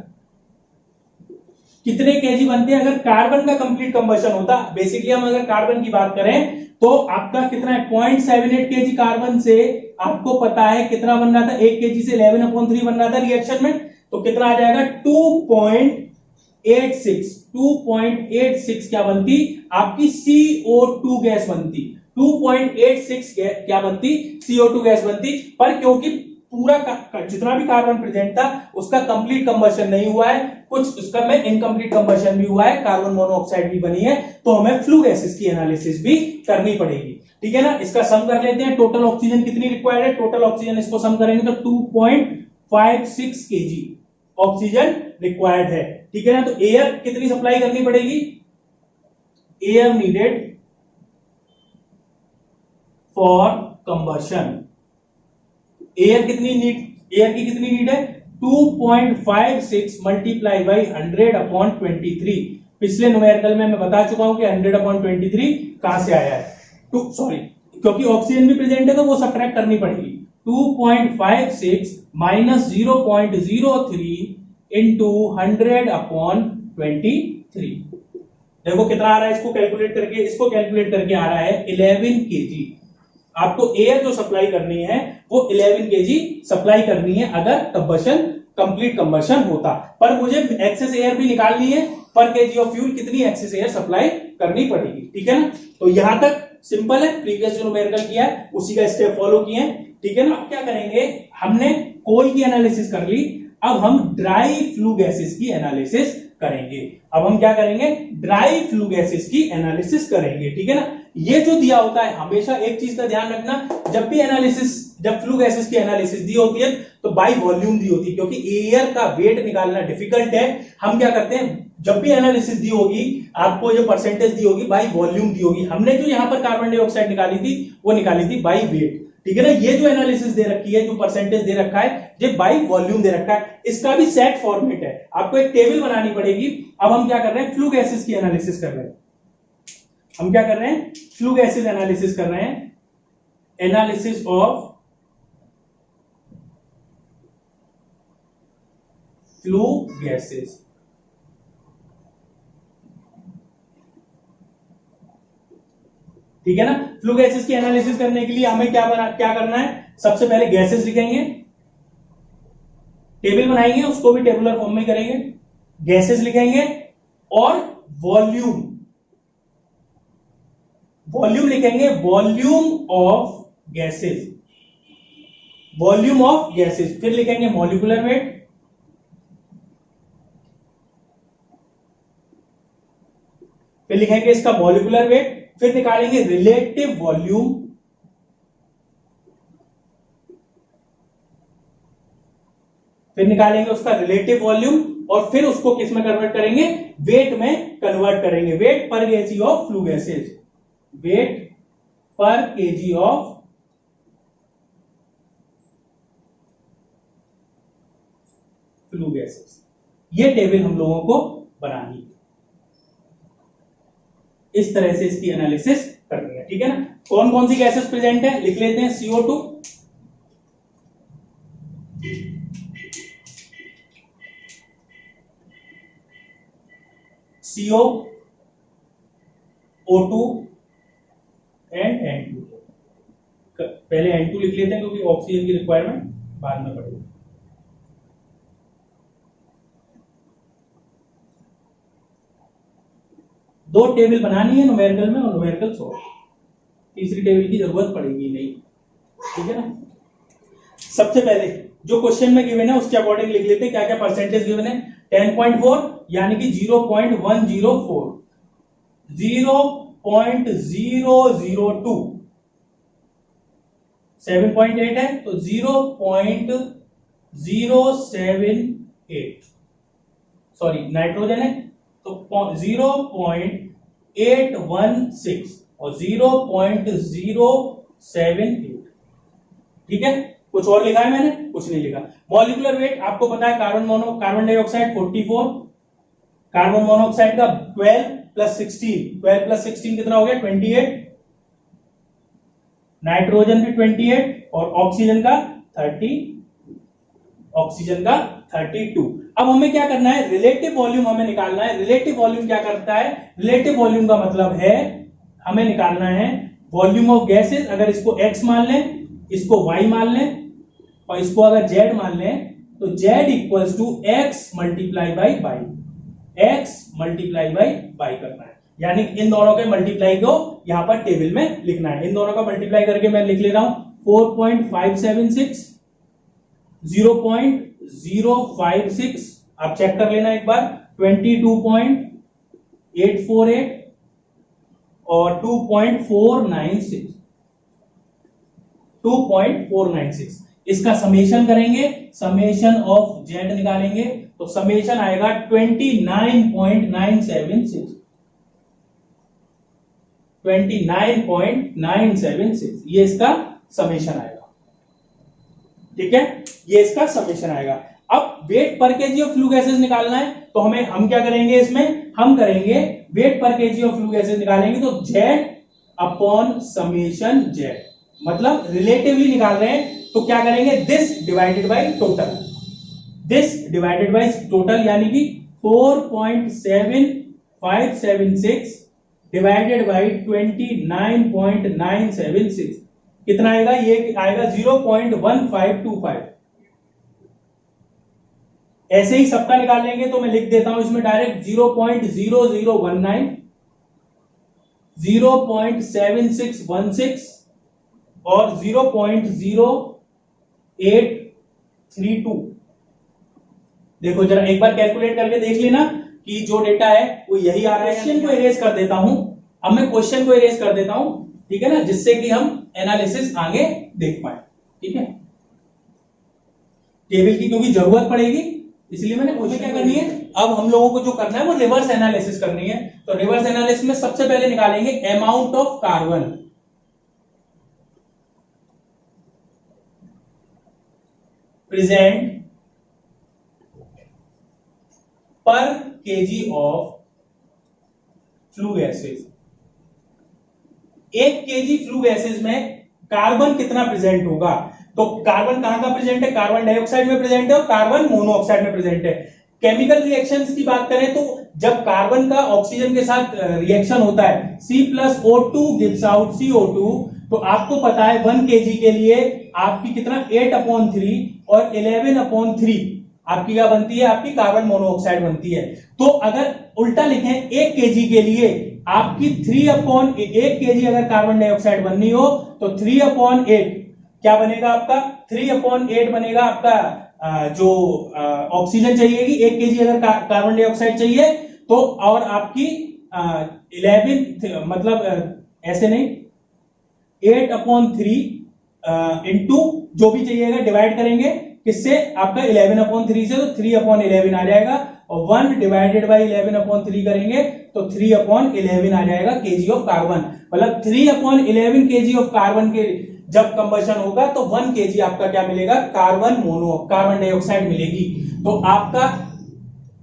कितने केजी बनते हैं अगर कार्बन का कंप्लीट कंबशन होता। बेसिकली हम अगर कार्बन की बात करें तो आपका कितना है 0.78 केजी कार्बन से आपको पता है कितना बन रहा था, 1 केजी से 11/3 बन रहा था रिएक्शन में, तो कितना आ जाएगा 2.86 क्या बनती आपकी CO2 गैस बनती, 2.86 क्या बनती CO2 गैस बनती। पर क्योंकि पूरा जितना भी कार्बन प्रेजेंट था उसका कंप्लीट कंबशन नहीं हुआ है, कुछ उसका में इनकम्प्लीट कंबशन भी हुआ है, कार्बन मोनोऑक्साइड भी बनी है, तो हमें फ्लू गैसेस की एनालिसिस भी करनी पड़ेगी। ठीक है ना। इसका सम कर लेते हैं, टोटल ऑक्सीजन कितनी रिक्वायर्ड है, टोटल ऑक्सीजन इसको सम करेंगे तो 2.56 केजी ऑक्सीजन रिक्वायर्ड है। ठीक है ना। तो एयर कितनी सप्लाई करनी पड़ेगी, air needed for combustion, air की कितनी नीड है 2.56 मल्टीप्लाई बाई 100/23। पिछले न्यूमेरिकल में मैं बता चुका हूं कि 100/23 कहां से आया है, क्योंकि ऑक्सीजन भी प्रेजेंट है तो वो सब्ट्रैक्ट करनी पड़ेगी। 2.56 माइनस 0.03 इंटू 100/23। देखो कितना आ रहा है, इसको कैलकुलेट करके आ रहा है 11 केजी। आपको एयर जो सप्लाई करनी है वो 11 केजी सप्लाई करनी है अगर कंप्लीट कंबशन होता। पर मुझे एक्सेस एयर भी निकालनी है, पर केजी ऑफ फ्यूल कितनी एक्सेस एयर सप्लाई करनी पड़ेगी। ठीक है ना। तो यहां तक सिंपल है, प्रीवियस जो न्यूमेरिकल किया है उसी का स्टेप फॉलो किए। ठीक है ना। अब क्या करेंगे, हमने कोल की एनालिसिस कर ली, अब हम ड्राई फ्लू गैसेस की एनालिसिस करेंगे। अब हम क्या करेंगे, ड्राई फ्लू गैसेस की एनालिसिस करेंगे। ठीक है ना। ये जो दिया होता है, हमेशा एक चीज का ध्यान रखना, जब फ्लू गैसेस की एनालिसिस दी होती है तो बाई वॉल्यूम दी होती है, क्योंकि एयर का वेट निकालना डिफिकल्ट है। हम क्या करते हैं, जब भी एनालिसिस दी होगी आपको जो परसेंटेज दी होगी बाई वॉल्यूम दी होगी। हमने जो यहां पर कार्बन डाइऑक्साइड निकाली थी वो निकाली थी बाई वेट। ठीक है ना। ये जो एनालिसिस दे रखी है, जो परसेंटेज दे रखा है, ये बाई वॉल्यूम दे रखा है। इसका भी सेट फॉर्मेट है, आपको एक टेबल बनानी पड़ेगी। अब हम क्या कर रहे हैं, फ्लू गैसेस की एनालिसिस कर रहे हैं। हम क्या कर रहे हैं, फ्लू गैसेस एनालिसिस कर रहे हैं, एनालिसिस ऑफ फ्लू गैसेस। ठीक है ना। फ्लू गैसेस की एनालिसिस करने के लिए हमें क्या करना है, सबसे पहले गैसेस लिखेंगे, टेबल बनाएंगे, उसको भी टेबुलर फॉर्म में करेंगे, गैसेस लिखेंगे और वॉल्यूम वॉल्यूम लिखेंगे volume of gases, volume of gases, फिर लिखेंगे मॉलिक्यूलर वेट, फिर लिखेंगे इसका मॉलिक्यूलर वेट, फिर निकालेंगे रिलेटिव वॉल्यूम, फिर निकालेंगे उसका रिलेटिव वॉल्यूम, और फिर उसको किस में कन्वर्ट करेंगे, वेट में कन्वर्ट करेंगे, weight per kg of flue gases, weight per kg of flue gases. ये टेबल हम लोगों को बनानी है, इस तरह से इसकी एनालिसिस करनी है, ठीक है ना। कौन कौन सी गैसेस प्रेजेंट है लिख लेते हैं, CO2, CO, O2 and N2। पहले N2 लिख लेते हैं क्योंकि ऑक्सीजन की रिक्वायरमेंट बाद में पड़ेगी। दो टेबल बनानी है, न्यूमेरिकल में और न्यूमेरिकल सॉल्व, तीसरी टेबल की जरूरत पड़ेगी नहीं, ठीक है ना। सबसे पहले जो क्वेश्चन में गिवन है उसके अकॉर्डिंग लिख लेते हैं क्या क्या परसेंटेज गिवन है। 10.4 यानी कि 0.104, 0.002, 7.8 है तो 0.078, सॉरी नाइट्रोजन है तो 0.816 और 0.078, ठीक है। कुछ और लिखा है मैंने, कुछ नहीं लिखा। मॉलिक्यूलर वेट आपको पता है, कार्बन डाइऑक्साइड 44, कार्बन मोनोऑक्साइड का 12 प्लस 16 कितना हो गया 28, नाइट्रोजन भी 28 और ऑक्सीजन का 32। अब हमें क्या करना है, रिलेटिव वॉल्यूम हमें निकालना है। रिलेटिव वॉल्यूम क्या करता है, रिलेटिव वॉल्यूम का मतलब है हमें निकालना है वॉल्यूम ऑफ गैसेस। अगर इसको x मान लें, इसको y मान लें और इसको अगर z मान लें तो z equals to x multiply by y, x multiply by y करना है। यानी इन दोनों के मल्टीप्लाई को यहां पर टेबल में लिखना है। इन दोनों का मल्टीप्लाई करके मैं लिख ले रहा हूं 4.576, 0.056, आप चेक कर लेना एक बार, 22.848 और 2.496। इसका समेशन करेंगे, समेशन ऑफ जेड निकालेंगे तो समेशन आएगा 29.976, 29.976, ये इसका समेशन आएगा, ठीक है, ये इसका समेशन आएगा। अब wait per kg of flue gases निकालना है तो हम क्या करेंगे, इसमें हम करेंगे weight per kg of flue gases निकालेंगे तो जेड अपॉन समेशन जेड, मतलब रिलेटिवली निकाल रहे हैं तो क्या करेंगे, this divided by total, this divided by total, यानी कि 4.7576 डिवाइडेड बाय 29.976 कितना आएगा, ये आएगा 0.1525। ऐसे ही सबका निकाल लेंगे तो मैं लिख देता हूं इसमें डायरेक्ट 0.0019, 0.7616 और 0.0832। देखो जरा एक बार कैलकुलेट करके देख लेना कि जो डेटा है वो यही आ रहा है। क्वेश्चन को इरेज कर देता हूं, अब मैं क्वेश्चन को इरेज कर देता हूं, ठीक है ना, जिससे कि हम एनालिसिस आगे देख पाए, ठीक है। टेबल की क्योंकि जरूरत पड़ेगी इसलिए मैंने क्वेश्चन क्या करनी है, अब हम लोगों को जो करना है वो रिवर्स एनालिसिस करनी है। तो रिवर्स एनालिसिस में सबसे पहले निकालेंगे अमाउंट ऑफ कार्बन, प्रेजेंट पर kg of flue gases. 1 KG flue gases में कार्बन कितना प्रेजेंट होगा, तो कार्बन कहां का प्रेजेंट है, कार्बन डाइऑक्साइड में प्रेजेंट है और कार्बन मोनोऑक्साइड में प्रेजेंट है। केमिकल रिएक्शंस की बात करें तो जब कार्बन का ऑक्सीजन के साथ रिएक्शन होता है C+O2 गिव्स आउट CO2, तो आपको पता है 1 kg के लिए आपकी कितना 8/3 और 11/3 आपकी क्या बनती है, आपकी कार्बन मोनोऑक्साइड बनती है। तो अगर उल्टा लिखें 1 kg के लिए आपकी 3/8 केजी अगर कार्बन डाइऑक्साइड बननी हो तो 3/8 क्या बनेगा आपका, 3/8 बनेगा आपका जो ऑक्सीजन चाहिएगी 1 केजी अगर कार्बन डाइऑक्साइड चाहिए तो, और आपकी 11 मतलब ऐसे नहीं 8/3 इंटू जो भी चाहिएगा डिवाइड करेंगे किससे, आपका 11/3 से, तो 3/11 आ जाएगा, और 1 डिवाइडेड बाई 11/3 करेंगे तो 3/11 आ जाएगा केजी ऑफ कार्बन। मतलब 3/11 केजी ऑफ कार्बन के जब कंबशन होगा तो 1 केजी आपका क्या मिलेगा, कार्बन डाइऑक्साइड मिलेगी। तो आपका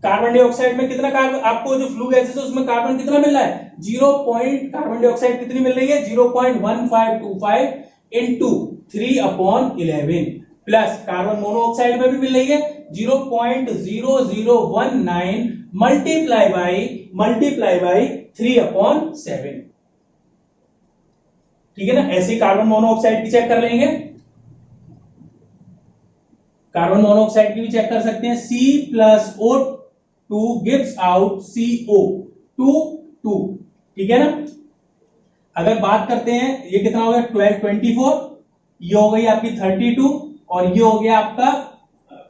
कार्बन डाइऑक्साइड में कितना कार्बन, आपको जो फ्लू गैसेस है उसमें कार्बन कितना मिल रहा है, 0. कार्बन डाइऑक्साइड कितनी मिल रही है, 0.1525 इंटू 3/11 प्लस कार्बन मोनोऑक्साइड में भी मिल रही है 0.0019 मल्टीप्लाई बाई 3/7। ठीक है ना, ऐसे कार्बन मोनोऑक्साइड की चेक कर लेंगे, कार्बन मोनोऑक्साइड की भी चेक कर सकते हैं। C+O2 गिव्स आउट CO2, ठीक है ना। अगर बात करते हैं ये कितना हो गया 24, ये हो गई आपकी 32 और ये हो गया आपका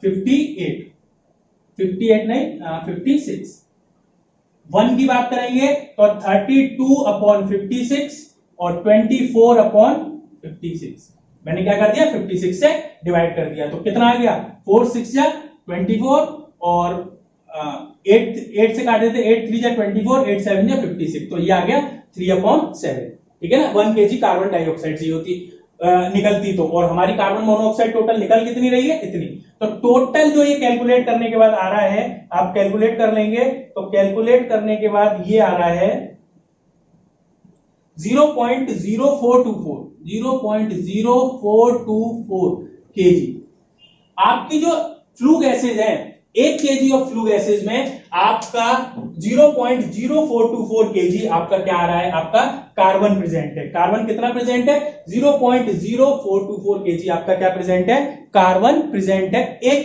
58 नहीं 56। 1 की बात करेंगे तो 32/56 और 24/56, मैंने क्या कर दिया 56 से डिवाइड कर दिया, तो कितना आ गया 4 6 जा 24 और 8 से काट देते 8 3 जा 24 8 7 जा 56, तो ये आ गया 3/7। ठीक है ना, 1 केजी कार्बन डाइऑक्साइड चाहिए होती निकलती तो, और हमारी कार्बन मोनोऑक्साइड टोटल निकल कितनी रही है, इतनी। तो टोटल जो ये कैलकुलेट करने के बाद आ रहा है, आप कैलकुलेट कर लेंगे तो कैलकुलेट करने के बाद ये आ रहा है 0.0424 केजी। आपकी जो फ्लू गैसेज है 1 केजी ऑफ फ्लू गैसेज में आपका 0.0424 केजी आपका क्या आ रहा है, आपका कार्बन प्रेजेंट है। कार्बन कितना प्रेजेंट है, 0.0424 केजी आपका क्या प्रेजेंट है, कार्बन प्रेजेंट है 1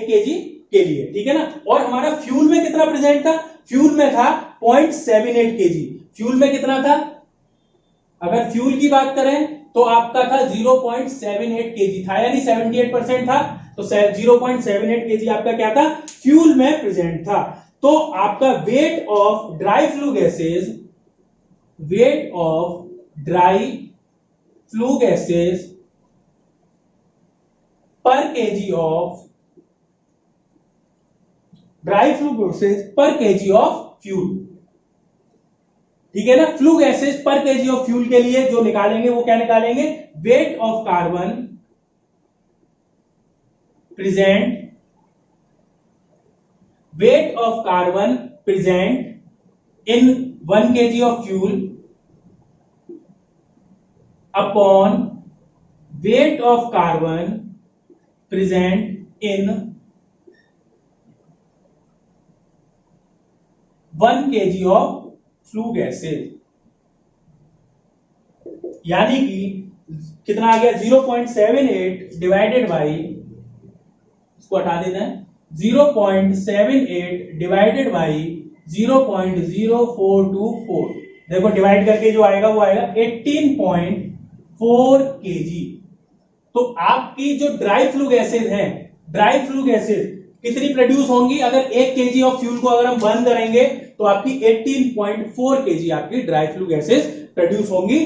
केजी के लिए। ठीक है ना, और हमारा फ्यूल में कितना प्रेजेंट था, फ्यूल में था 0.78 केजी। फ्यूल में कितना था, अगर फ्यूल की बात करें तो आपका था 0.78 केजी था, यानी 78% था, तो 0.78 केजी आपका क्या था, फ्यूल में प्रेजेंट था। तो आपका weight of dry flu gases पर केजी ऑफ फ्यूल, ठीक है ना। फ्लू गैसेज पर केजी ऑफ फ्यूल के लिए जो निकालेंगे वो क्या निकालेंगे, weight of carbon present in 1 KG of fuel upon weight of carbon present in 1 KG of flue gases, यानी कि कितना आ गया 0.78 डिवाइडेड बाई, इसको हटा देना है, 0.78 डिवाइडेड बाई 0.0424, देखो डिवाइड करके जो आएगा वो आएगा 18.4 केजी। तो आपकी जो ड्राई फ्लू गैसेज हैं, ड्राई फ्लू गैसेज कितनी प्रोड्यूस होंगी, अगर 1 केजी ऑफ फ्यूल को अगर हम बर्न करेंगे तो आपकी 18.4 केजी आपकी ड्राई फ्लू गैसेज प्रोड्यूस होंगी।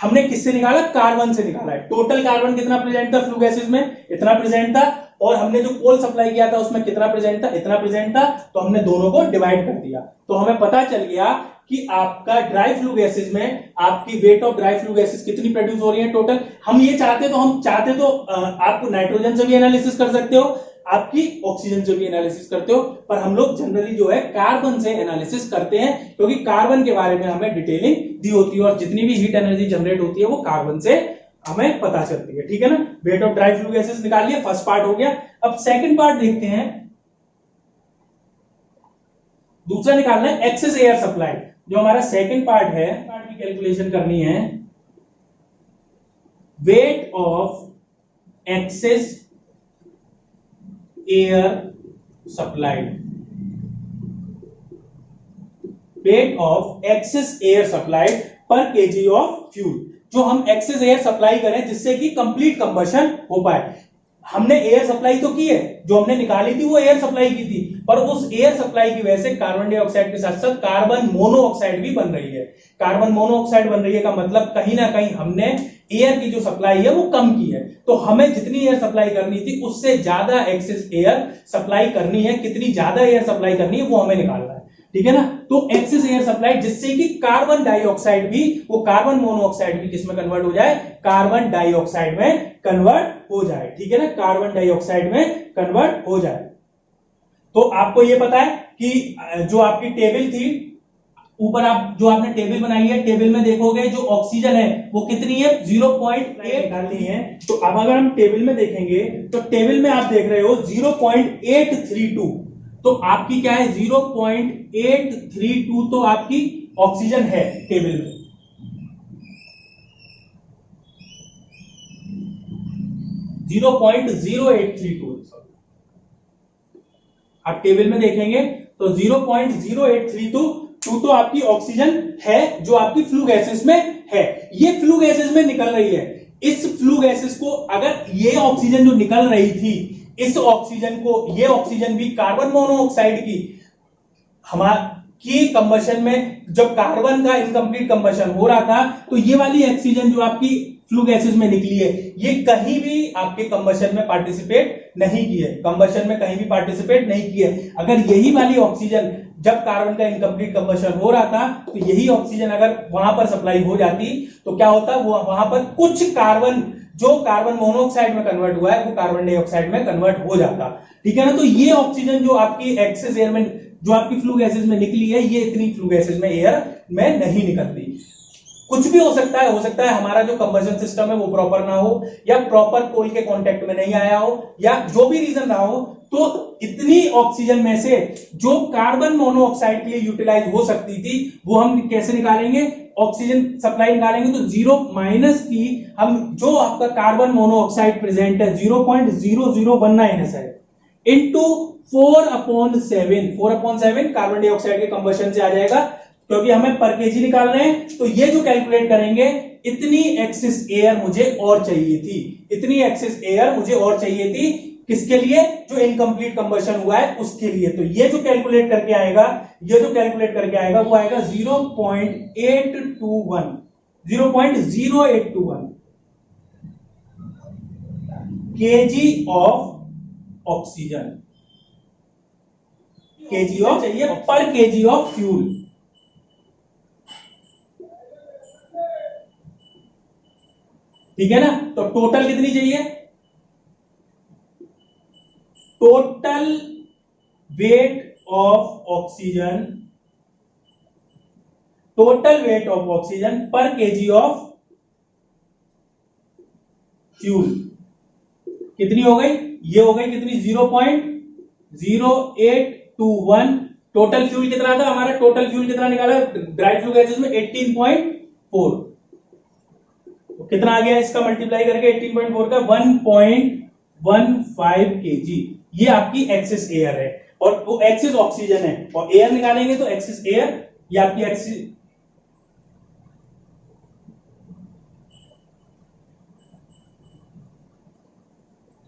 हमने किससे निकाला, कार्बन से निकाला है। टोटल कार्बन कितना प्रेजेंट था फ्लू गैसेज में, इतना प्रेजेंट था, और हमने जो कोल सप्लाई किया था उसमें कितना प्रेजेंट था, इतना प्रेजेंट था, तो हमने दोनों को डिवाइड कर दिया, तो हमें पता चल गया कि आपका ड्राई फ्लू गैसेज में आपकी weight of dry flu gases कितनी प्रोड्यूस हो रही है टोटल। हम ये चाहते तो आप नाइट्रोजन से भी एनालिसिस कर सकते हो, आपकी ऑक्सीजन से भी एनालिसिस करते हो, पर हम लोग जनरली जो है कार्बन से एनालिसिस करते हैं, क्योंकि कार्बन के बारे में हमें डिटेलिंग दी होती है और जितनी भी हीट एनर्जी जनरेट होती है वो कार्बन से हमें पता चलती है। ठीक है ना, weight of dry flue gases निकाल लिया, फर्स्ट पार्ट हो गया। अब सेकंड पार्ट देखते हैं, दूसरा निकालना है एक्सेस एयर सप्लाई। जो हमारा सेकंड पार्ट है, पार्ट की कैलकुलेशन करनी है, weight of excess air supplied. Rate of excess air supplied per kg of fuel. जो हम एक्सेस एयर सप्लाई करें जिससे कि कंप्लीट कंबशन हो पाए। हमने एयर सप्लाई तो की है, जो हमने निकाली थी वो एयर सप्लाई की थी, पर उस एयर सप्लाई की वजह से कार्बन डाइऑक्साइड के साथ साथ कार्बन मोनोऑक्साइड भी बन रही है। कार्बन मोनोऑक्साइड बन रही है का मतलब कहीं ना कहीं हमने एयर की जो सप्लाई है वो कम की है। तो हमें जितनी एयर सप्लाई करनी थी उससे ज्यादा एक्सेस एयर सप्लाई करनी है। कितनी ज्यादा एयर सप्लाई करनी है वो हमें निकालना है, ठीक है ना। तो एक्सेस एयर सप्लाई जिससे कि कार्बन डाइऑक्साइड भी, वो कार्बन मोनोऑक्साइड भी किसमें कन्वर्ट हो जाए, कार्बन डाइऑक्साइड में कन्वर्ट हो जाए, ठीक है ना, कार्बन डाइऑक्साइड में कन्वर्ट हो जाए। तो आपको यह पता है कि जो आपकी टेबल थी ऊपर, आप जो आपने टेबल बनाई है, टेबल में देखोगे जो ऑक्सीजन है वो कितनी है, 0.8 निकालनी है। तो अब अगर हम टेबल में देखेंगे तो टेबल में आप देख रहे हो 0.832, तो आपकी क्या है 0.832, तो आपकी ऑक्सीजन है टेबल में। 0.0832 आप टेबल में देखेंगे तो 0.0832 तो आपकी ऑक्सीजन है जो आपकी फ्लू गैसेस में है। ये फ्लू गैसेस में निकल रही है। इस फ्लू गैसेस को, अगर ये ऑक्सीजन जो निकल रही थी, इस ऑक्सीजन को, ये ऑक्सीजन भी कार्बन मोनोऑक्साइड की हमारी कंबशन में, जब कार्बन का इनकम्प्लीट कंबशन हो रहा था, तो ये वाली ऑक्सीजन जो आपकी फ्लू गैसेस में निकली है, ये कहीं भी आपके कंबशन में पार्टिसिपेट नहीं की है, कंबशन में कहीं भी पार्टिसिपेट नहीं की है। अगर यही वाली ऑक्सीजन जब कार्बन का इनकम्प्लीट कंबशन हो रहा था, तो यही ऑक्सीजन अगर वहां पर सप्लाई हो जाती तो क्या होता, वो वहां पर कुछ कार्बन जो कार्बन मोनोऑक्साइड में कन्वर्ट हुआ है वो कार्बन डाइऑक्साइड में कन्वर्ट हो जाता, ठीक है ना। तो ये ऑक्सीजन जो आपकी एक्सेस एयर में, जो आपकी फ्लू गैसेस में निकली है, ये इतनी फ्लू गैसेस में एयर में नहीं निकलती। कुछ भी हो सकता है हमारा जो कंबशन सिस्टम है वो प्रॉपर ना हो, या प्रॉपर कोल के कांटेक्ट में नहीं आया हो, या जो भी रीजन रहा हो, तो इतनी ऑक्सीजन में से जो कार्बन मोनोऑक्साइड के लिए यूटिलाइज हो सकती थी वो हम कैसे निकालेंगे, ऑक्सीजन सप्लाई निकालेंगे तो जीरो माइनस की, हम जो आपका कार्बन मोनोऑक्साइड प्रेजेंट है 0.0019 है इंटू 4/7 कार्बन डाइऑक्साइड के कंबशन से आ जाएगा, क्योंकि हमें पर केजी निकाल रहे हैं। तो ये जो कैलकुलेट करेंगे, इतनी एक्सेस एयर मुझे और चाहिए थी, इतनी एक्सेस एयर मुझे और चाहिए थी, किसके लिए, जो इनकम्प्लीट कंबशन हुआ है उसके लिए। तो ये जो कैलकुलेट करके आएगा, वो आएगा 0.0821 KG of oxygen, KG of चाहिए पर केजी ऑफ फ्यूल, ठीक है ना। तो टोटल कितनी चाहिए, टोटल वेट ऑफ ऑक्सीजन पर केजी ऑफ फ्यूल कितनी हो गई, ये हो गई कितनी 0.0821। टोटल फ्यूल कितना था हमारा, टोटल फ्यूल कितना निकाला ड्राई फ्लू गैसेस में 18.4, कितना आ गया इसका मल्टीप्लाई करके 18.4 का 1.15 केजी। ये आपकी एक्सेस एयर है और वो एक्सेस ऑक्सीजन है, और एयर निकालेंगे तो एक्सेस एयर, ये आपकी एक्सेस,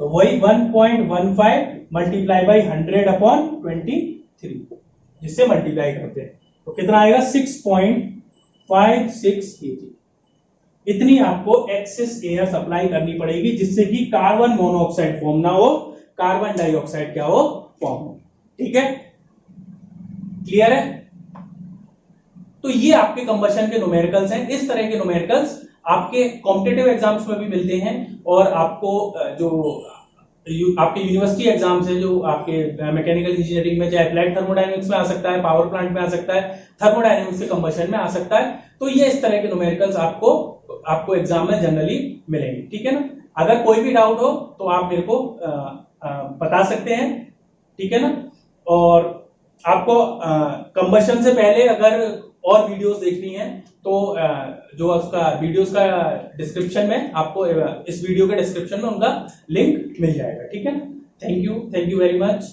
तो वही 1.15 मल्टीप्लाई बाई 100/23, जिससे मल्टीप्लाई करते हैं तो कितना आएगा 6.56 केजी। इतनी आपको एक्सेस एयर सप्लाई करनी पड़ेगी जिससे कि कार्बन मोनोऑक्साइड फॉर्म ना हो, कार्बन डाइऑक्साइड क्या हो, फॉर्म हो, ठीक है, क्लियर है। तो ये आपके कंबशन के न्यूमेरिकल्स हैं। इस तरह के न्यूमेरिकल्स आपके कॉम्पिटिटिव एग्जाम्स में भी मिलते हैं, और आपको जो आपके यूनिवर्सिटी एग्जाम्स है, जो आपके मैकेनिकल इंजीनियरिंग में, चाहे अप्लाइड थर्मोडायनेमिक्स में आ सकता है, पावर प्लांट में आ सकता है, थर्मोडायनेमिक्स के कंबशन में आ सकता है। तो ये इस तरह के न्यूमेरिकल्स आपको एग्जाम में जनरली मिलेंगे, ठीक है ना। अगर कोई भी डाउट हो तो आप मेरे को बता सकते हैं, ठीक है ना। और आपको कंबशन से पहले अगर और वीडियोस देखनी है तो जो उसका वीडियोस का डिस्क्रिप्शन में आपको, इस वीडियो के डिस्क्रिप्शन में उनका लिंक मिल जाएगा, ठीक है ना। Thank you very much.